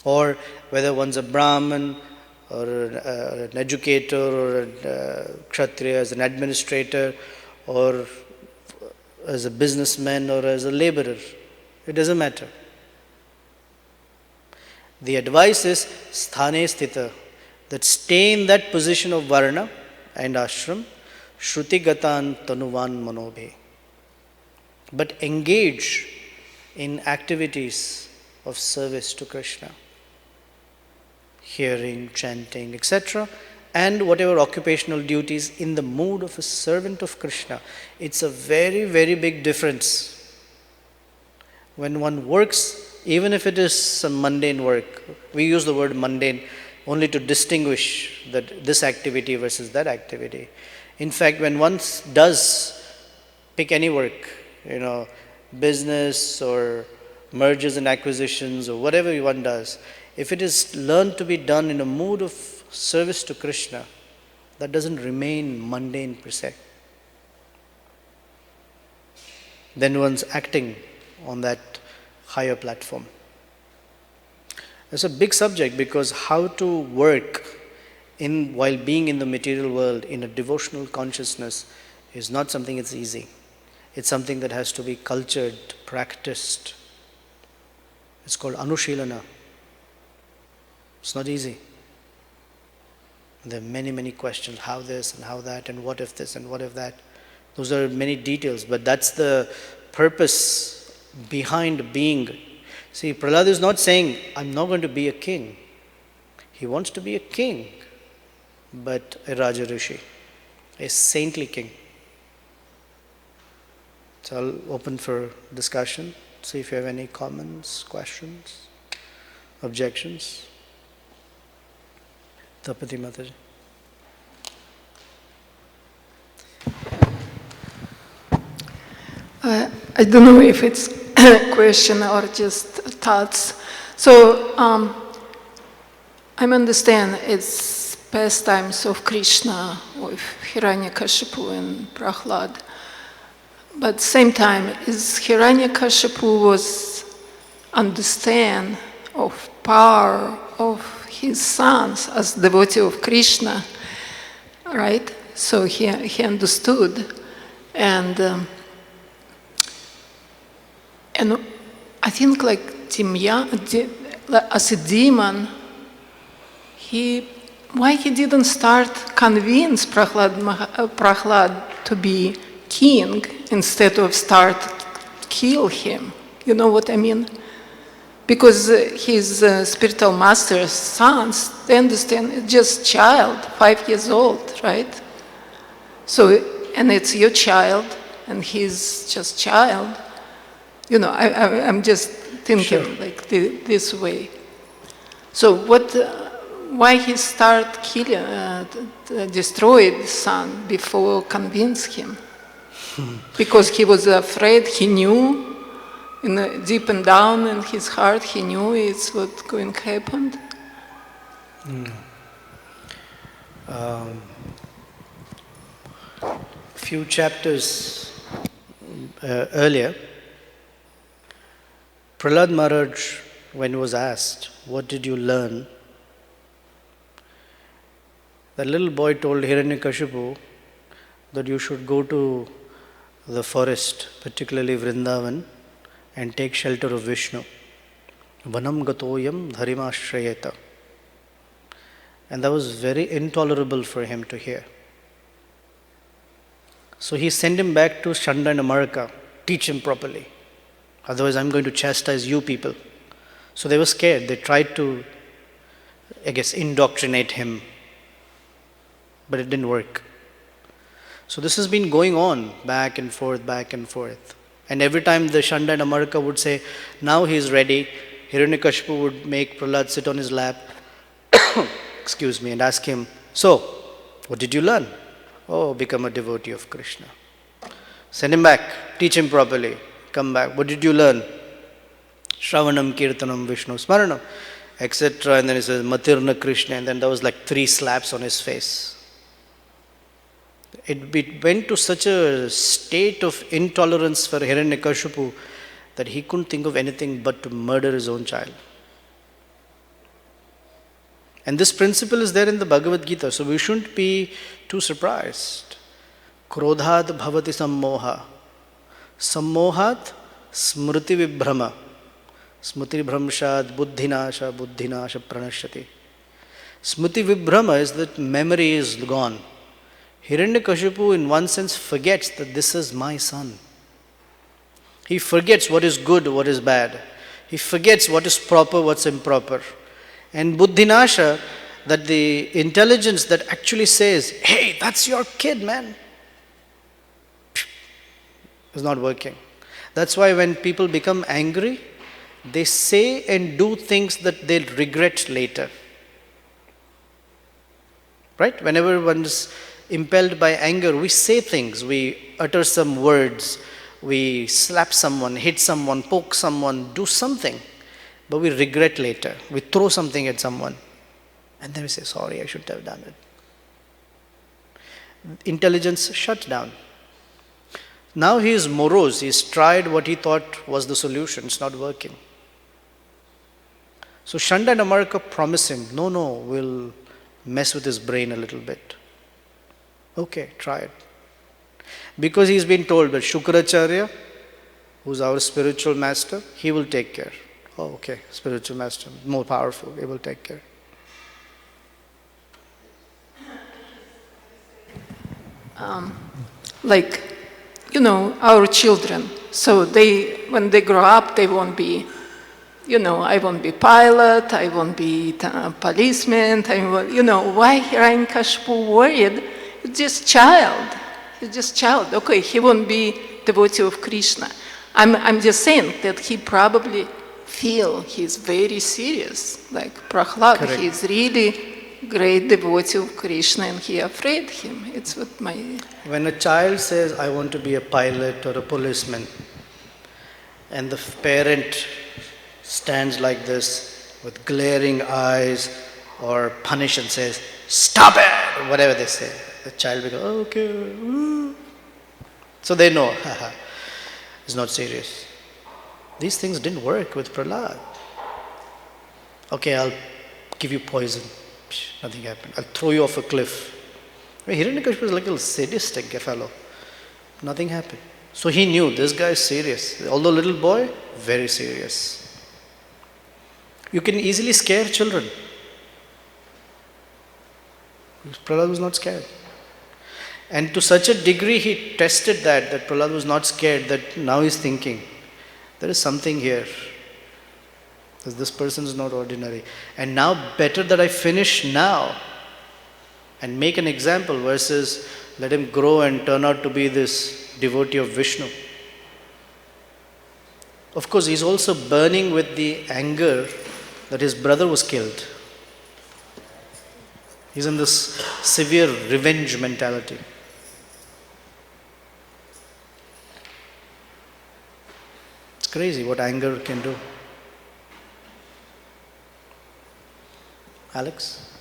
Or whether one's a Brahmin or an educator or a Kshatriya, as an administrator or as a businessman or as a laborer. It doesn't matter. The advice is sthane sthita, that stay in that position of varna and ashram, shruti gatan tanuvan manobhe. But engage in activities of service to Krishna. Hearing, chanting, etc. And whatever occupational duties in the mood of a servant of Krishna. It's a very, very big difference. When one works, even if it is some mundane work, we use the word mundane only to distinguish that this activity versus that activity. In fact, when one does pick any work, business or mergers and acquisitions or whatever one does, if it is learned to be done in a mood of service to Krishna, that doesn't remain mundane per se. Then one's acting on that higher platform. It's a big subject because how to work while being in the material world in a devotional consciousness is not something that's easy. It's something that has to be cultured, practiced. It's called anushilana. It's not easy. There are many, many questions. How this and how that and what if this and what if that. Those are many details, but that's the purpose behind being. See, Prahlad is not saying, I'm not going to be a king. He wants to be a king, but a Raja Rishi, a saintly king. So I'll open for discussion. See if you have any comments, questions, objections. Tapati Mataji. I don't know if it's a question or just thoughts. So I understand it's pastimes of Krishna with Hiranyakashipu and Prahlad. But same time, is Hiranyakashipu was understand of power of his sons as devotee of Krishna, right? So he understood, and I think like as a demon, why he didn't start convince Prahlad to be king instead of start kill him? You know what I mean? Because his spiritual master's sons, they understand, it's just child, 5 years old, right? So, and it's your child, and he's just child. I'm just thinking like this way. So why he start killing, destroyed the son before convince him? Because he was afraid, he knew, deep and down in his heart, he knew it's what's going to happen. Few chapters earlier, Prahlad Maharaj, when he was asked, what did you learn? The little boy told Hiranyakashipu that you should go to the forest, particularly Vrindavan, and take shelter of Vishnu. Vanam gatoyam dharimashrayeta. And that was very intolerable for him to hear. So he sent him back to Shanda and Amarka, teach him properly. Otherwise I'm going to chastise you people. So they were scared. They tried to, indoctrinate him. But it didn't work. So this has been going on back and forth. And every time the Shanda and Amarka would say, now he's ready Hiranyakashipu would make Prahlad sit on his lap, excuse me, and ask him, so, what did you learn? Oh, become a devotee of Krishna. Send him back, teach him properly, come back. What did you learn? Shravanam, Kirtanam, Vishnu, Smaranam, etc. And then he says, Matirna Krishna, and then there was like 3 slaps on his face. It went to such a state of intolerance for Hiranyakashipu that he couldn't think of anything but to murder his own child. And this principle is there in the Bhagavad Gita, so we shouldn't be too surprised. Krodhat bhavati sammoha. Sammohat smriti vibhrama. Smriti vibhramshad buddhinasha pranashyati. Smriti vibhrama is that memory is gone. Hiranyakashipu in one sense forgets that this is my son. He forgets what is good, what is bad. He forgets what is proper, what's improper. And buddhinasha, that the intelligence that actually says, hey, that's your kid, man, is not working. That's why when people become angry, they say and do things that they'll regret later. Right? Whenever one is impelled by anger, we say things, we utter some words, we slap someone, hit someone, poke someone, do something, but we regret later. We throw something at someone, and then we say, sorry, I shouldn't have done it. Intelligence shut down. Now he is morose, he's tried what he thought was the solution, it's not working. So Shanda and Amarka promise him, no, we'll mess with his brain a little bit. Okay, try it. Because he's been told that Shukracharya, who's our spiritual master, he will take care. Oh, okay, spiritual master, more powerful, he will take care. Our children, so when they grow up, they won't be, I won't be pilot, I won't be policeman, why Hiranyakashipu worried? He's just child. Okay, he won't be devotee of Krishna. I'm just saying that he probably feel he's very serious. Like Prahlad, correct. He's really great devotee of Krishna and he afraid him. It's what my... When a child says, I want to be a pilot or a policeman, and the parent stands like this with glaring eyes or punish and says, stop it, or whatever they say, the child will go, okay. So they know, it's not serious. These things didn't work with Prahlad. Okay, I'll give you poison. Nothing happened. I'll throw you off a cliff. Hiranyakashipu was like a little sadistic fellow. Nothing happened. So he knew this guy is serious. Although little boy, very serious. You can easily scare children. Prahlad was not scared. And to such a degree he tested that Prahlad was not scared, that now he's thinking, there is something here. This person is not ordinary. And now better that I finish now and make an example versus let him grow and turn out to be this devotee of Vishnu. Of course, he's also burning with the anger that his brother was killed. He's in this severe revenge mentality. It's crazy what anger can do. Alex?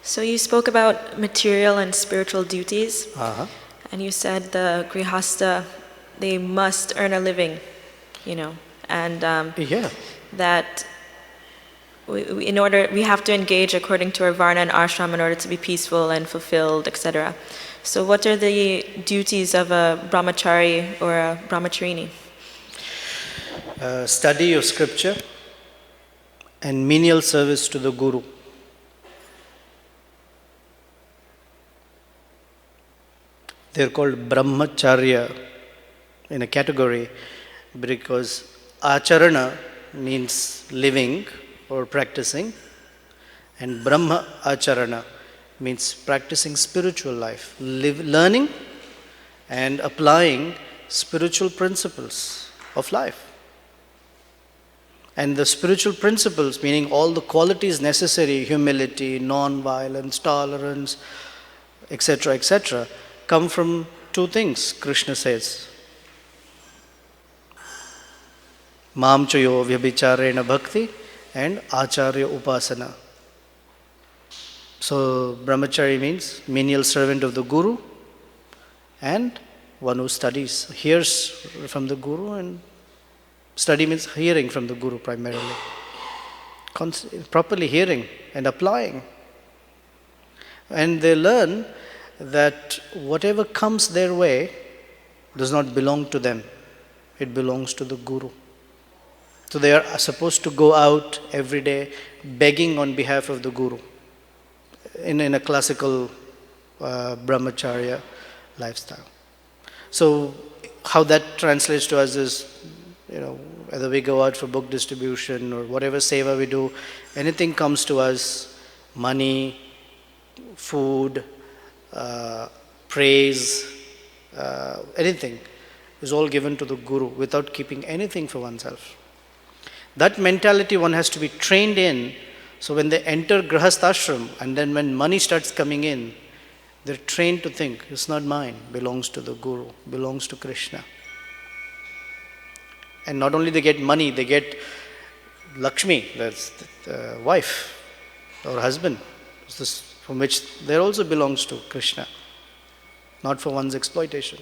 So you spoke about material and spiritual duties, Uh-huh. and you said the grihasta, they must earn a living, and Yeah. that we have to engage according to our varna and ashram in order to be peaceful and fulfilled, etc. So what are the duties of a brahmachari or a brahmacharini? Study of scripture and menial service to the guru. They're called brahmacharya in a category because acharana means living or practicing, and brahma acharana means practicing spiritual life, learning and applying spiritual principles of life. And the spiritual principles, meaning all the qualities necessary, humility, non-violence, tolerance, etc., come from two things, Krishna says. Mam chayo vyabhicharena bhakti and acharya upasana. So brahmachari means menial servant of the Guru and one who studies, hears from the Guru, and study means hearing from the Guru primarily. Properly hearing and applying. And they learn that whatever comes their way does not belong to them. It belongs to the Guru. So they are supposed to go out every day begging on behalf of the Guru in a classical brahmacharya lifestyle. So how that translates to us is, whether we go out for book distribution or whatever seva we do, anything comes to us, money, food, praise, anything is all given to the Guru without keeping anything for oneself. That mentality one has to be trained in, so when they enter grahasthashram and then when money starts coming in, they're trained to think, it's not mine, belongs to the Guru, belongs to Krishna. And not only they get money, they get Lakshmi, that's the wife or husband, from which there also belongs to Krishna, not for one's exploitation.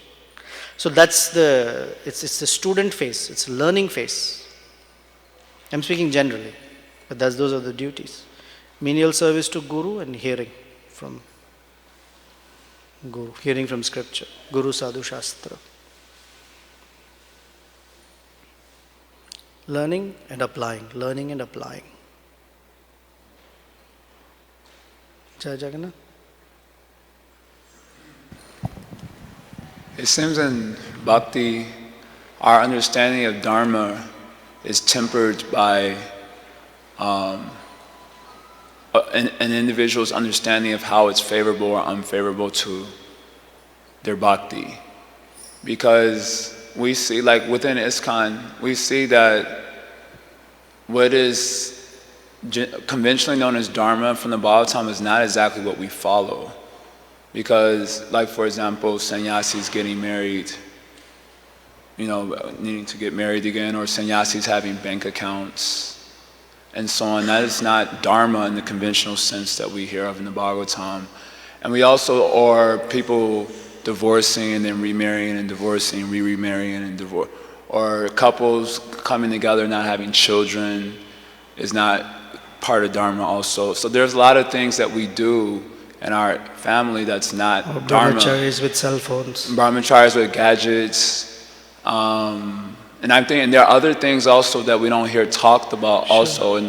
So that's it's the student phase, it's a learning phase. I'm speaking generally, but those are the duties. Menial service to Guru and hearing from Guru, hearing from scripture, Guru Sadhu Shastra. Learning and applying, learning and applying. Jai Jagannath. It seems in bhakti, our understanding of dharma is tempered by an individual's understanding of how it's favorable or unfavorable to their bhakti. Because we see, like within Iskcon, we see that what is conventionally known as dharma from the Bhagavatam is not exactly what we follow. Because, like for example, sannyasis getting married, needing to get married again, or sannyasis having bank accounts, and so on. That is not dharma in the conventional sense that we hear of in the Bhagavatam. And we also, or people divorcing and then remarrying and divorcing, remarrying and divorce, or couples coming together not having children is not part of dharma also. So there's a lot of things that we do in our family that's not dharma. Brahmacharis with cell phones. Brahmacharis with gadgets. And I'm thinking there are other things also that we don't hear talked about also in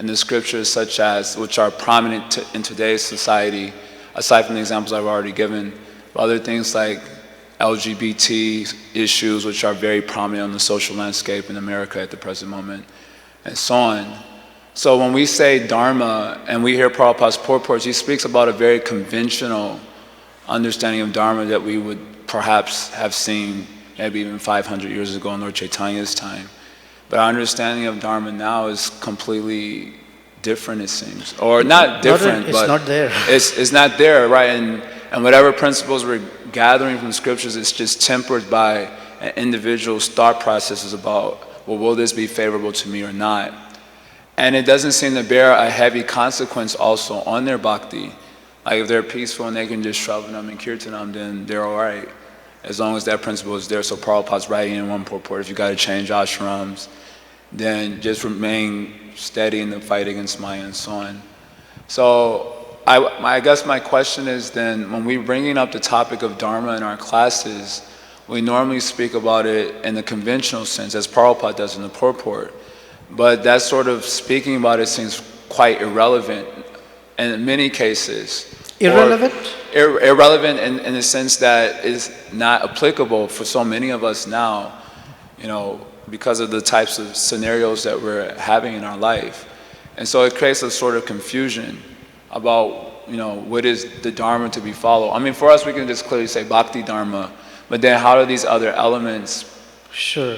the scriptures, such as, which are prominent in today's society, aside from the examples I've already given. Other things like LGBT issues, which are very prominent on the social landscape in America at the present moment, and so on. So when we say dharma, and we hear Prabhupada's purports, he speaks about a very conventional understanding of dharma that we would perhaps have seen maybe even 500 years ago in Lord Chaitanya's time. But our understanding of dharma now is completely different, it seems. Or not different, it's but not there. It's not there, right? And whatever principles we're gathering from scriptures, it's just tempered by an individual's thought processes about, well, will this be favorable to me or not? And it doesn't seem to bear a heavy consequence also on their bhakti. Like if they're peaceful and they can just shravanam and kirtanam, then they're all right, as long as that principle is there. So Prabhupada's writing in one purport, if you got to change ashrams, then just remain steady in the fight against Maya and so on. So I guess my question is then, when we're bringing up the topic of dharma in our classes, we normally speak about it in the conventional sense, as Prabhupada does in the purport. But that sort of speaking about it seems quite irrelevant in many cases. Irrelevant? Irrelevant in the sense that it's not applicable for so many of us now, because of the types of scenarios that we're having in our life. And so it creates a sort of confusion about, what is the dharma to be followed. I mean, for us, we can just clearly say bhakti dharma, but then how do these other elements, Sure.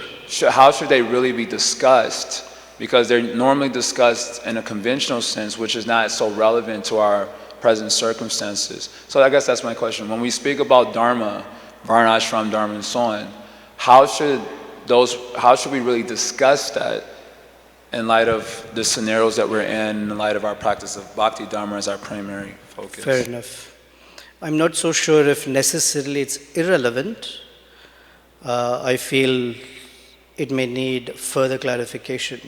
how should they really be discussed? because they're normally discussed in a conventional sense, which is not so relevant to our present circumstances. So I guess that's my question. When we speak about Dharma, Varnashram Dharma, and so on, how should we really discuss that in light of the scenarios that we're in light of our practice of Bhakti Dharma as our primary focus? Fair enough. I'm not so sure if necessarily it's irrelevant. I feel it may need further clarification.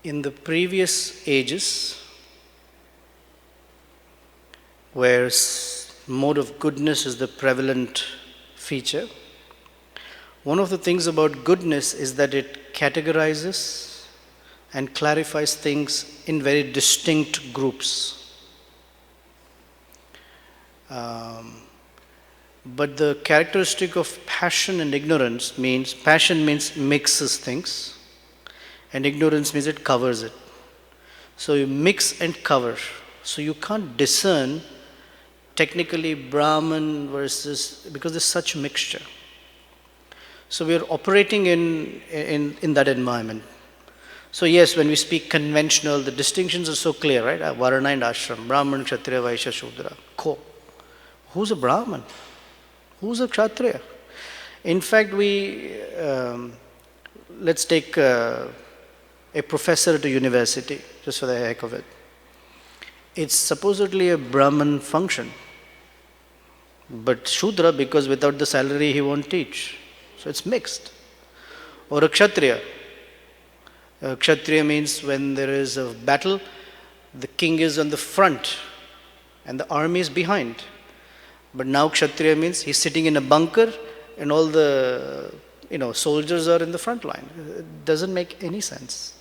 In the previous ages, where mode of goodness is the prevalent feature, one of the things about goodness is that it categorizes and clarifies things in very distinct groups. But the characteristic of passion and ignorance means, passion means mixes things, and ignorance means it covers it. So you mix and cover. So you can't discern technically Brahman versus, because there's such mixture. So we are operating in that environment. So yes, when we speak conventional, the distinctions are so clear, right? Varna and ashram, Brahman, Kshatriya, Vaishya, Shudra. Who's a Brahman? Who's a Kshatriya? In fact, let's take a professor at a university, just for the heck of it. It's supposedly a Brahman function, but Shudra, because without the salary he won't teach. So it's mixed. Or a Kshatriya. Kshatriya means when there is a battle, the king is on the front and the army is behind. But now Kshatriya means he's sitting in a bunker and all the soldiers are in the front line. It doesn't make any sense.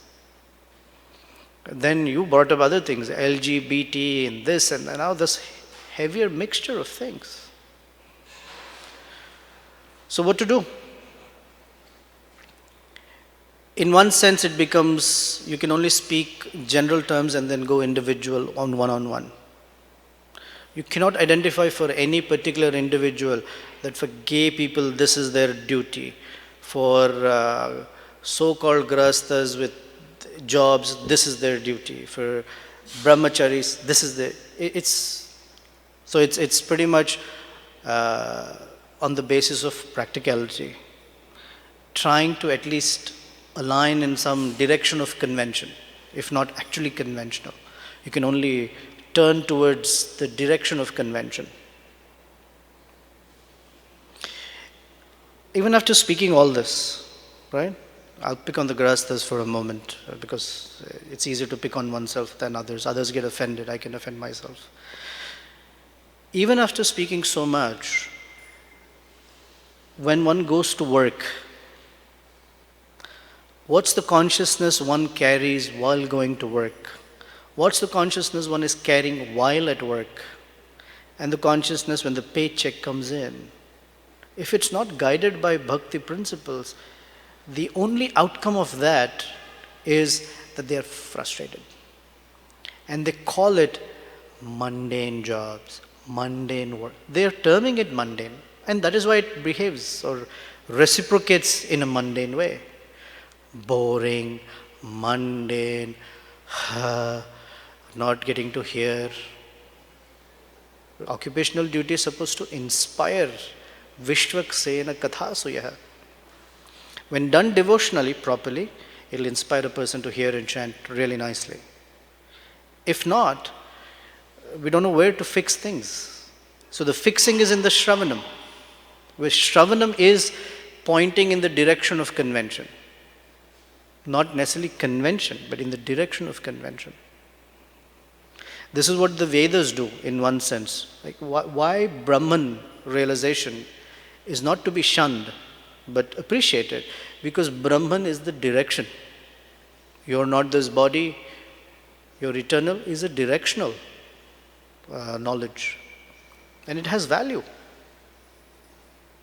Then you brought up other things, LGBT and this and now this heavier mixture of things. So what to do? In one sense it becomes, you can only speak general terms and then go individual on one-on-one. You cannot identify for any particular individual that for gay people this is their duty. For so-called grahasthas with jobs, this is their duty. For brahmacharis, this is it's pretty much on the basis of practicality, trying to at least align in some direction of convention, if not actually conventional. You can only turn towards the direction of convention. Even after speaking all this, right? I'll pick on the grahasthas for a moment because it's easier to pick on oneself than others. Others get offended, I can offend myself. Even after speaking so much, when one goes to work, what's the consciousness one carries while going to work? What's the consciousness one is carrying while at work? And the consciousness when the paycheck comes in. If it's not guided by bhakti principles, the only outcome of that is that they are frustrated. And they call it mundane jobs, mundane work. They are terming it mundane. And that is why it behaves or reciprocates in a mundane way. Boring, mundane, not getting to hear. Occupational duty is supposed to inspire. Vishwaksena kathasuyaha. When done devotionally, properly, it will inspire a person to hear and chant really nicely. If not, we don't know where to fix things. So the fixing is in the Shravanam, where Shravanam is pointing in the direction of convention. Not necessarily convention, but in the direction of convention. This is what the Vedas do in one sense. Like why Brahman realization is not to be shunned, but appreciated, because Brahman is the direction. You're not this body, your eternal is a directional knowledge. And it has value.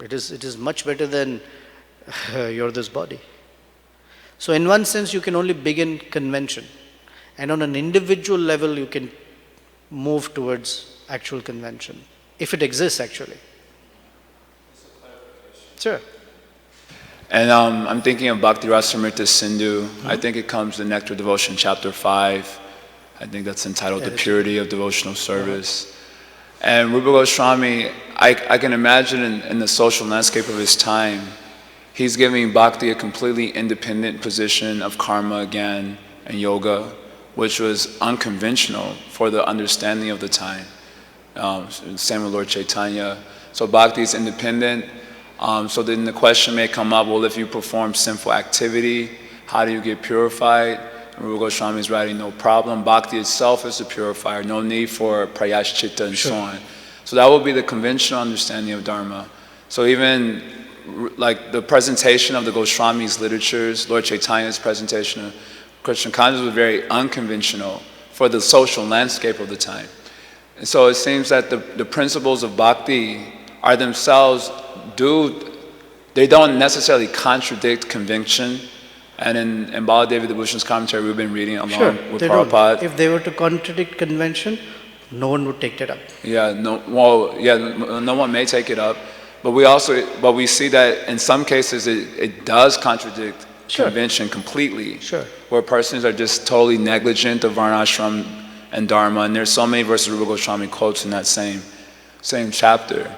It is much better than you're this body. So in one sense you can only begin convention. And on an individual level you can move towards actual convention. if it exists actually. Sure. And I'm thinking of Bhakti Rasamrita Sindhu. I think it comes in Nectar Devotion, chapter 5. I think that's entitled The Purity of Devotional Service. And Rupa Goswami, I can imagine in the social landscape of his time, he's giving bhakti a completely independent position of karma again and yoga, which was unconventional for the understanding of the time. Same with Lord Chaitanya. So bhakti is independent. So then the question may come up, well, if you perform sinful activity, how do you get purified? And Rupa Goswami is writing, no problem. Bhakti itself is a purifier, no need for prayashchitta and so on. So that will be the conventional understanding of Dharma. So even like the presentation of the Goswami's literatures, Lord Chaitanya's presentation of Krishna consciousness was very unconventional for the social landscape of the time. And so it seems that the principles of bhakti are themselves they don't necessarily contradict convention. And in Baladevi Vibhushan's commentary, we've been reading along with Prabhupada. Don't. If they were to contradict convention, no one would take it up. No one may take it up, but we see that in some cases it does contradict convention completely. Where persons are just totally negligent of varnashram and dharma, and there's so many verses Rupa Goswami quotes in that same chapter.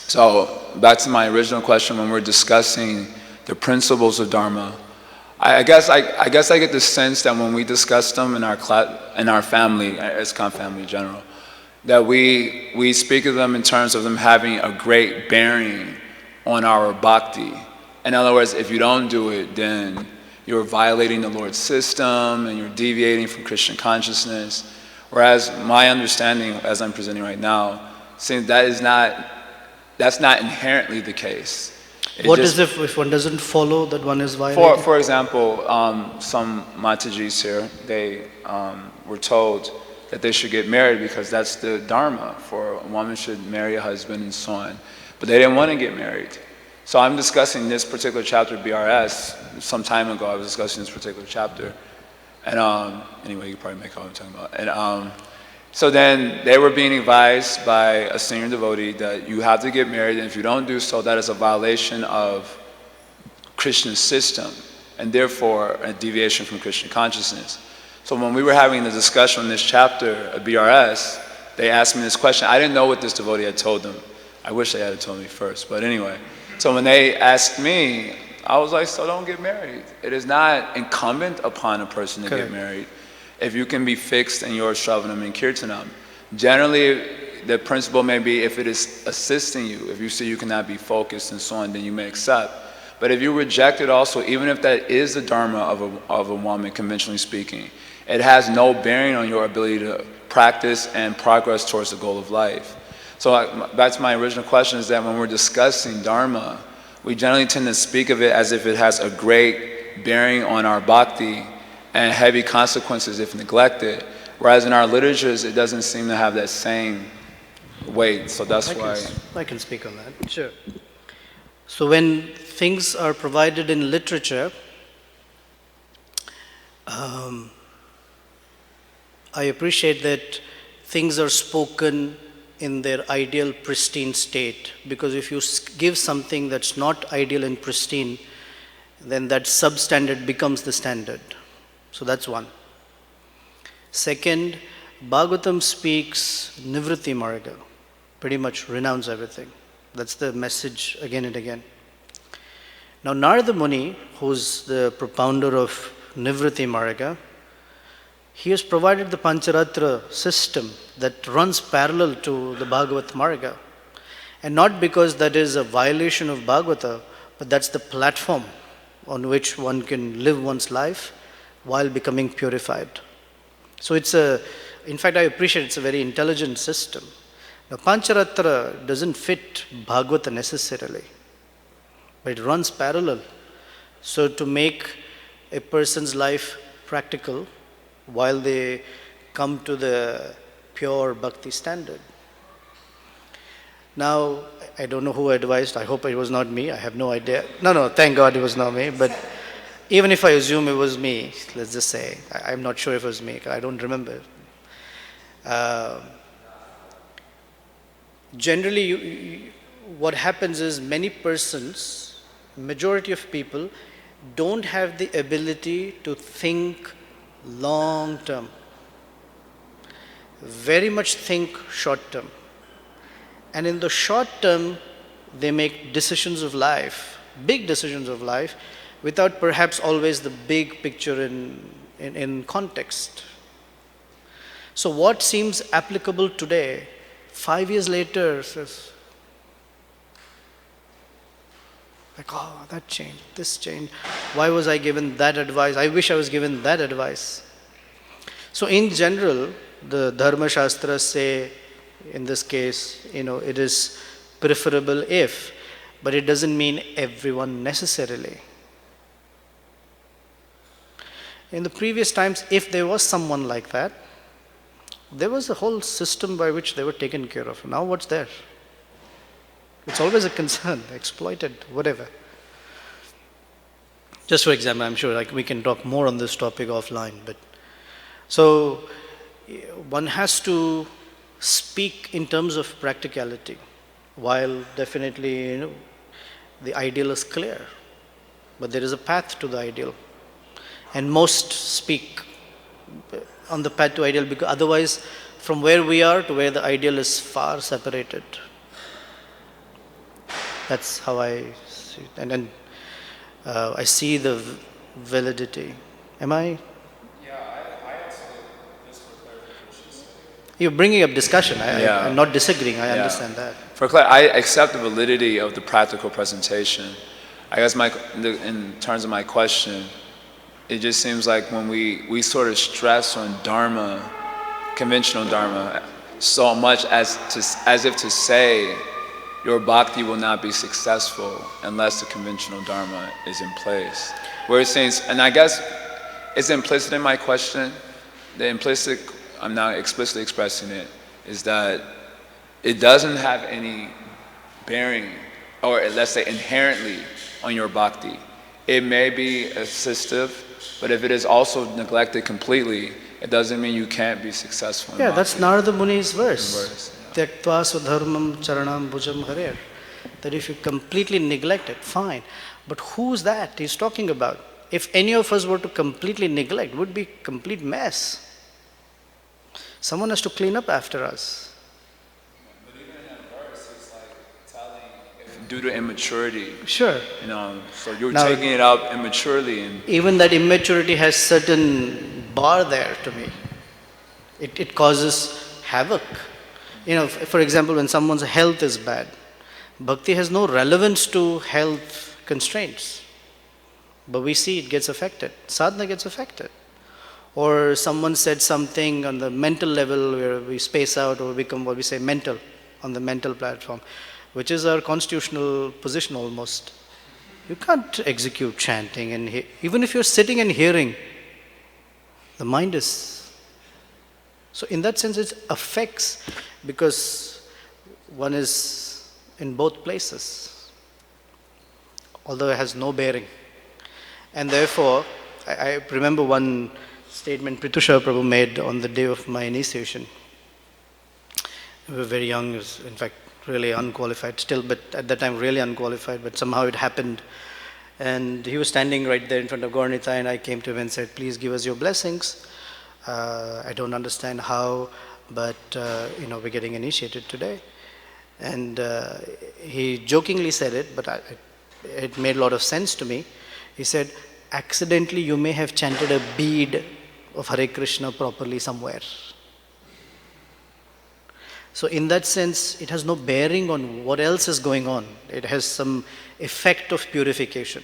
So back to my original question, when we're discussing the principles of dharma, I guess I get the sense that when we discuss them in our family, Iskcon family in general, that we speak of them in terms of them having a great bearing on our bhakti. In other words, if you don't do it, then you're violating the Lord's system and you're deviating from Krishna consciousness. Whereas my understanding, as I'm presenting right now, seems that's not inherently the case. What is if one doesn't follow that one is violating? For example, some Matajis here, they were told that they should get married because that's the dharma, for a woman should marry a husband and so on. But they didn't want to get married. So I'm discussing this particular chapter of BRS. Some time ago I was discussing this particular chapter. And anyway, you can probably make out what I'm talking about. And so then they were being advised by a senior devotee that you have to get married, and if you don't do so, that is a violation of Krishna's system, and therefore a deviation from Krishna consciousness. So when we were having the discussion on this chapter at BRS, they asked me this question. I didn't know what this devotee had told them. I wish they had told me first, but anyway. So when they asked me, I was like, so don't get married. It is not incumbent upon a person to get married. If you can be fixed in your Shravanam and Kirtanam. Generally, the principle may be if it is assisting you, if you see you cannot be focused and so on, then you may accept. But if you reject it also, even if that is the dharma of a woman, conventionally speaking, it has no bearing on your ability to practice and progress towards the goal of life. So back to my original question is that when we're discussing dharma, we generally tend to speak of it as if it has a great bearing on our bhakti and heavy consequences if neglected, whereas in our literatures it doesn't seem to have that same weight. So that's why I can speak on that. Sure. So when things are provided in literature, I appreciate that things are spoken in their ideal pristine state, because if you give something that's not ideal and pristine, then that substandard becomes the standard. So that's one. Second, Bhagavatam speaks Nivritti Marga, pretty much renounce everything. That's the message again and again. Now Narada Muni, who's the propounder of Nivritti Marga, he has provided the Pancharatra system that runs parallel to the Bhagavat Marga. And not because that is a violation of Bhagavata, but that's the platform on which one can live one's life while becoming purified. So in fact I appreciate it's a very intelligent system. Now Pancharatra doesn't fit Bhagavata necessarily, but it runs parallel. So to make a person's life practical while they come to the pure bhakti standard. Now, I don't know who advised, I hope it was not me, I have no idea. No, thank God it was not me, but even if I assume it was me, let's just say, I'm not sure if it was me, I don't remember. generally what happens is many persons, majority of people, don't have the ability to think long term. Very much think short term. And in the short term, they make decisions of life, big decisions of life, without perhaps always the big picture in context. So what seems applicable today, 5 years later, says, like, oh, that changed, this changed. Why was I given that advice? I wish I was given that advice. So in general, the Dharma Shastras say, in this case, it is preferable if, but it doesn't mean everyone necessarily. In the previous times, if there was someone like that, there was a whole system by which they were taken care of. Now what's there? It's always a concern, exploited, whatever. Just for example, I'm sure we can talk more on this topic offline, but so one has to speak in terms of practicality, while definitely the ideal is clear, but there is a path to the ideal, and most speak on the path to ideal, because otherwise from where we are to where the ideal is far separated. That's how I see it. And then I see the validity. Am I? Yeah, I asked this for clarification. You're bringing up discussion. I'm not disagreeing. I understand that. I accept the validity of the practical presentation. I guess in terms of my question, it just seems like when we sort of stress on Dharma, conventional Dharma, so much as if to say your bhakti will not be successful unless the conventional Dharma is in place. Where it says, and I guess it's implicit in my question, the implicit, I'm not explicitly expressing it, is that it doesn't have any bearing, or let's say inherently, on your bhakti. It may be assistive, but if it is also neglected completely, it doesn't mean you can't be successful in bhakti. That's Narada Muni's verse. Tyaktva swadharmam charanam bhujam harer. That if you completely neglect it, fine. But who's that he's talking about? If any of us were to completely neglect, it would be a complete mess. Someone has to clean up after us. But even in that verse, it's like telling if due to immaturity. Sure. So you're taking it up immaturely. Even that immaturity has certain bar there to me. It causes havoc. For example, when someone's health is bad, bhakti has no relevance to health constraints. But we see it gets affected. Sadhana gets affected. Or someone said something on the mental level where we space out or become what we say mental, on the mental platform, which is our constitutional position almost. You can't execute chanting, and even if you're sitting and hearing, the mind is. So in that sense it affects, because one is in both places, although it has no bearing. And therefore, I remember one statement Pritusha Prabhu made on the day of my initiation. We were very young, in fact really unqualified still, but at that time really unqualified, but somehow it happened. And he was standing right there in front of Gaura Nitai, and I came to him and said, please give us your blessings. I don't understand how, but we're getting initiated today. And he jokingly said it, but it made a lot of sense to me. He said, accidentally you may have chanted a bead of Hare Krishna properly somewhere. So in that sense, it has no bearing on what else is going on. It has some effect of purification.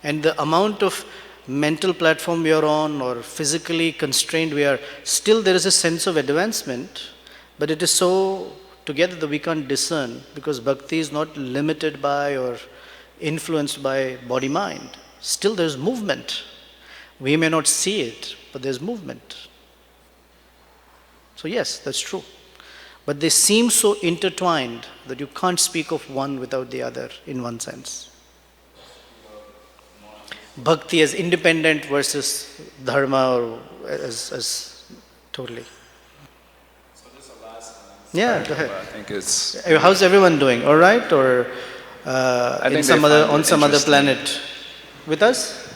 And the amount of mental platform we are on, or physically constrained we are, still there is a sense of advancement, but it is so together that we can't discern, because bhakti is not limited by or influenced by body-mind. Still there's movement. We may not see it, but there's movement. So yes, that's true. But they seem so intertwined that you can't speak of one without the other in one sense. Bhakti as independent versus dharma, or as totally. So this is the last one. Yeah, go ahead. I think it's. How's everyone doing? All right, or I in think some they other find on it some other interesting. planet with us?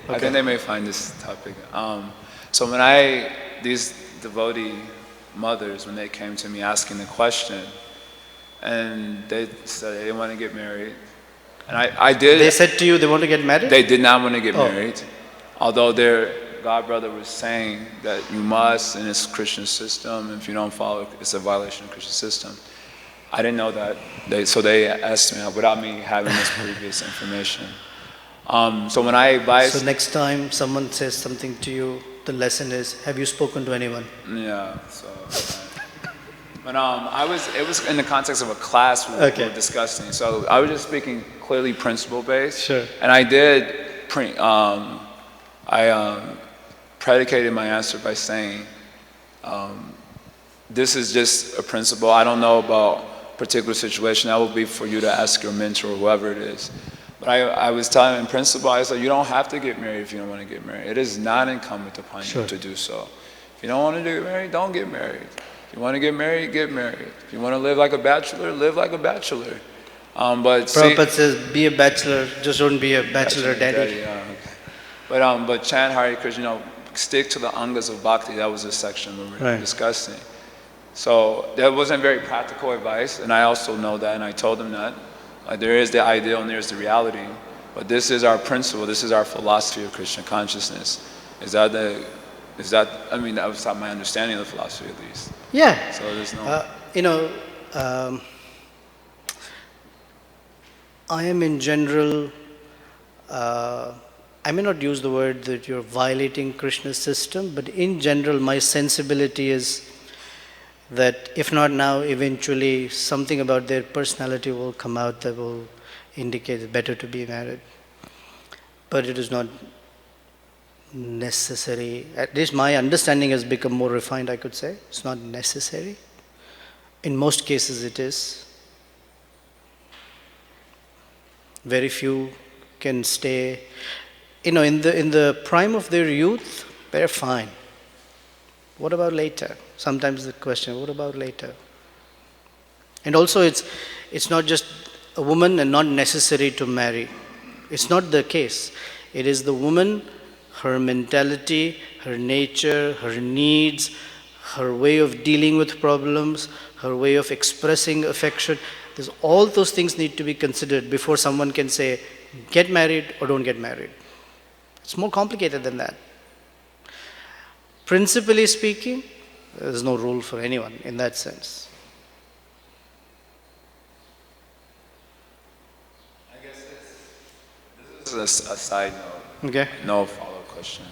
I think they may find this topic. So when these devotee mothers, when they came to me asking the question, and they said they want to get married, and I did. They said to you they want to get married? They did not want to get Oh. married, although their godbrother was saying that you must in this Christian system. If you don't follow, it's a violation of the Christian system. I didn't know that. So they asked me without me having this previous information. So when I advised, So next time someone says something to you, the lesson is: have you spoken to anyone? yeah. So, but it was in the context of a class we Okay. were discussing. So I was just speaking clearly principle based. Sure. And I did predicated my answer by saying, this is just a principle. I don't know about particular situation. That will be for you to ask your mentor or whoever it is. But I was telling him in principle, I said, you don't have to get married if you don't want to get married. It is not incumbent upon Sure. you to do so. If you don't want to get married, don't get married. If you want to get married, get married. If you want to live like a bachelor, live like a bachelor. But Prabhupada says, be a bachelor, just don't be a bachelor daddy. yeah. But chant Hare Krishna, stick to the angas of bhakti. That was the section we were Right. discussing. So that wasn't very practical advice, and I also know that, and I told them that. There is the ideal and there's the reality, but this is our principle, this is our philosophy of Krishna consciousness. That was my understanding of the philosophy at least. Yeah. So there's no... I am in general, I may not use the word that you're violating Krishna's system, but in general my sensibility is that if not now, eventually something about their personality will come out that will indicate it's better to be married. But it is not necessary. At least my understanding has become more refined, I could say. It's not necessary. In most cases it is. Very few can stay. In the prime of their youth, they're fine. What about later? Sometimes the question, what about later? And also it's not just a woman and not necessary to marry. It's not the case. It is the woman, her mentality, her nature, her needs, her way of dealing with problems, her way of expressing affection. All those things need to be considered before someone can say, get married or don't get married. It's more complicated than that. Principally speaking, there's no rule for anyone in that sense. I guess this is a side note. Okay. No follow-up question.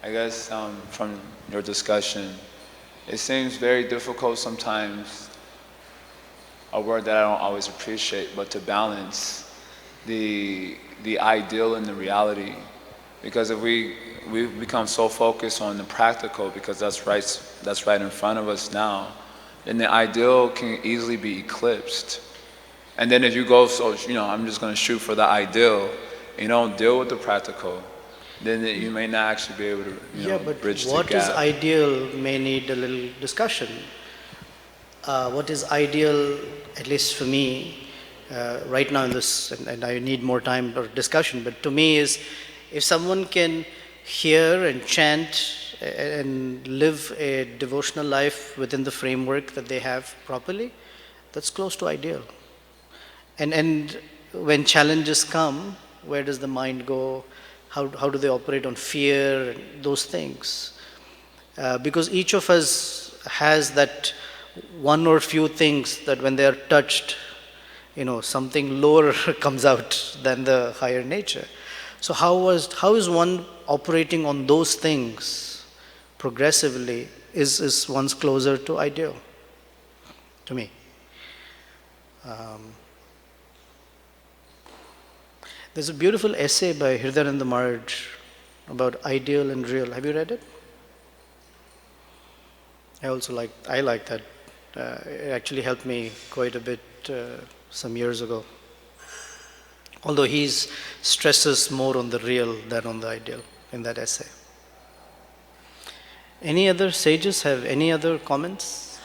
I guess from your discussion, it seems very difficult sometimes, a word that I don't always appreciate, but to balance the ideal and the reality. Because if we become so focused on the practical, because that's right in front of us now, then the ideal can easily be eclipsed. And then if you go, I'm just going to shoot for the ideal, and you don't deal with the practical, then you may not actually be able to bridge the gap. What is ideal may need a little discussion. What is ideal, at least for me, right now in this, and I need more time for discussion, but to me is, if someone can hear and chant and live a devotional life within the framework that they have properly, that's close to ideal. And when challenges come, where does the mind go? How do they operate on fear and those things? Because each of us has that one or few things that when they are touched, something lower comes out than the higher nature. So how is one operating on those things progressively is one's closer to ideal, to me. There's a beautiful essay by Hridayananda Maharaj about ideal and real. Have you read it? I like that. It actually helped me quite a bit some years ago. Although he stresses more on the real than on the ideal in that essay. Any other sages have any other comments?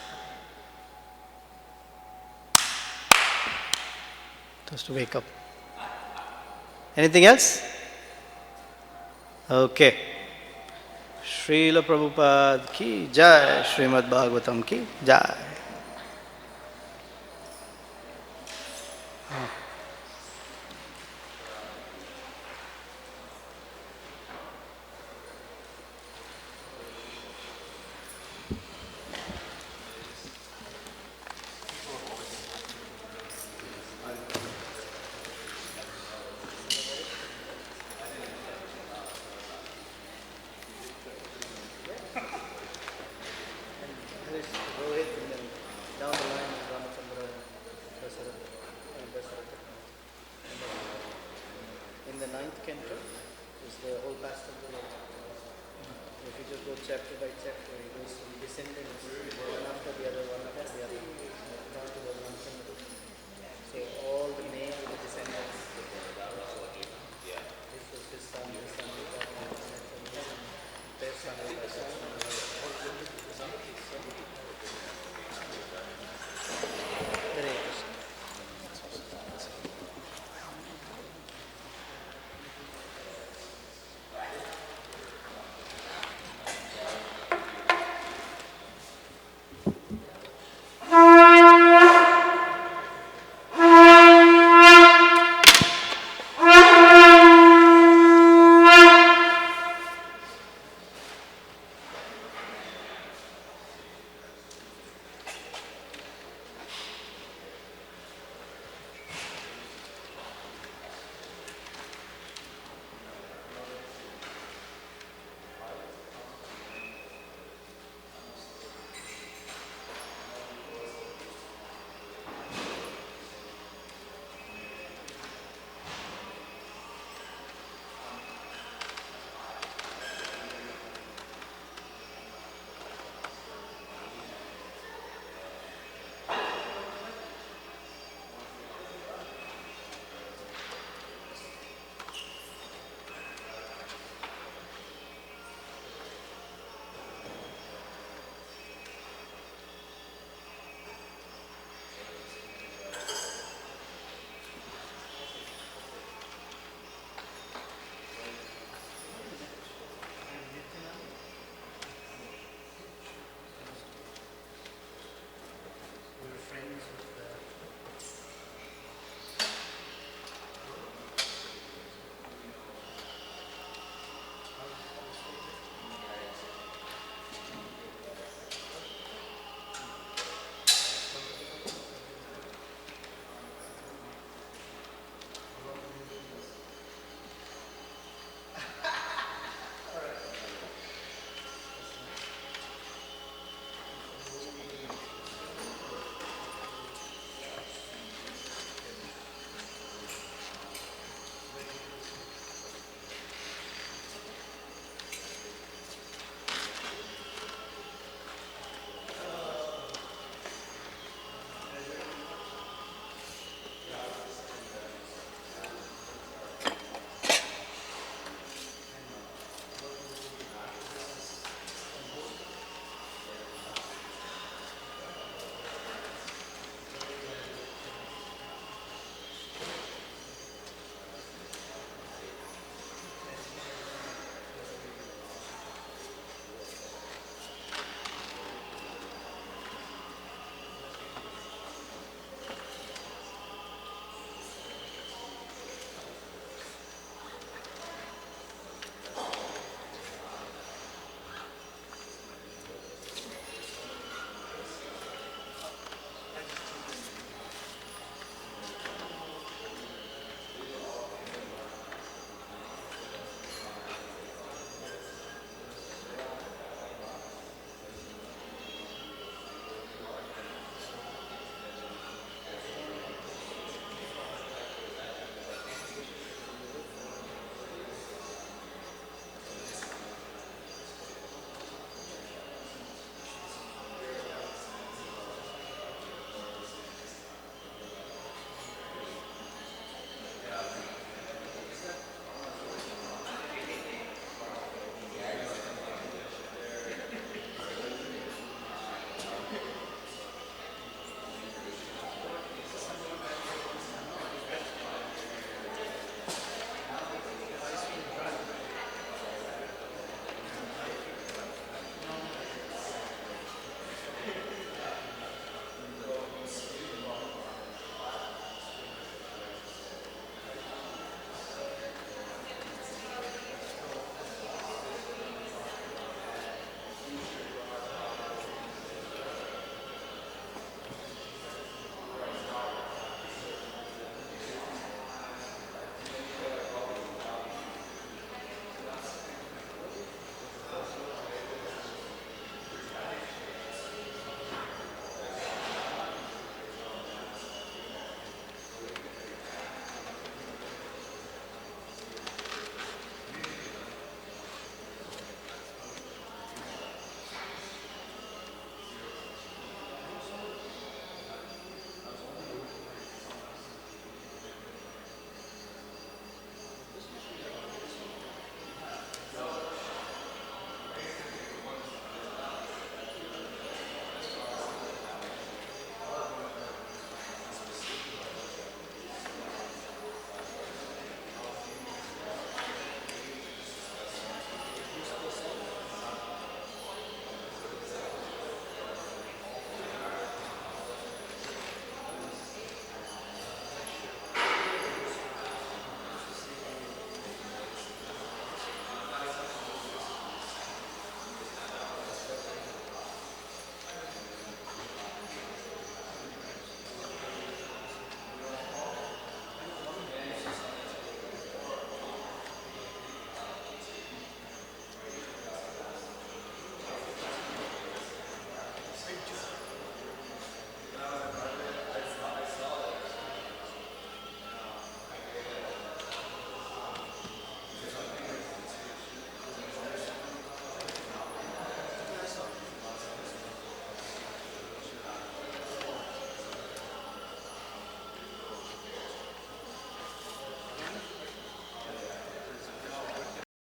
Just to wake up. Anything else? Okay. Srila Prabhupada ki jai, Srimad Bhagavatam ki jai. Down the line is Ramachandra, Dasaratha, and Dasaratha. In the ninth canto is the whole past of the Lord. If you just go chapter by chapter, it goes descending one after the other, down to the Ramachandra. So all the names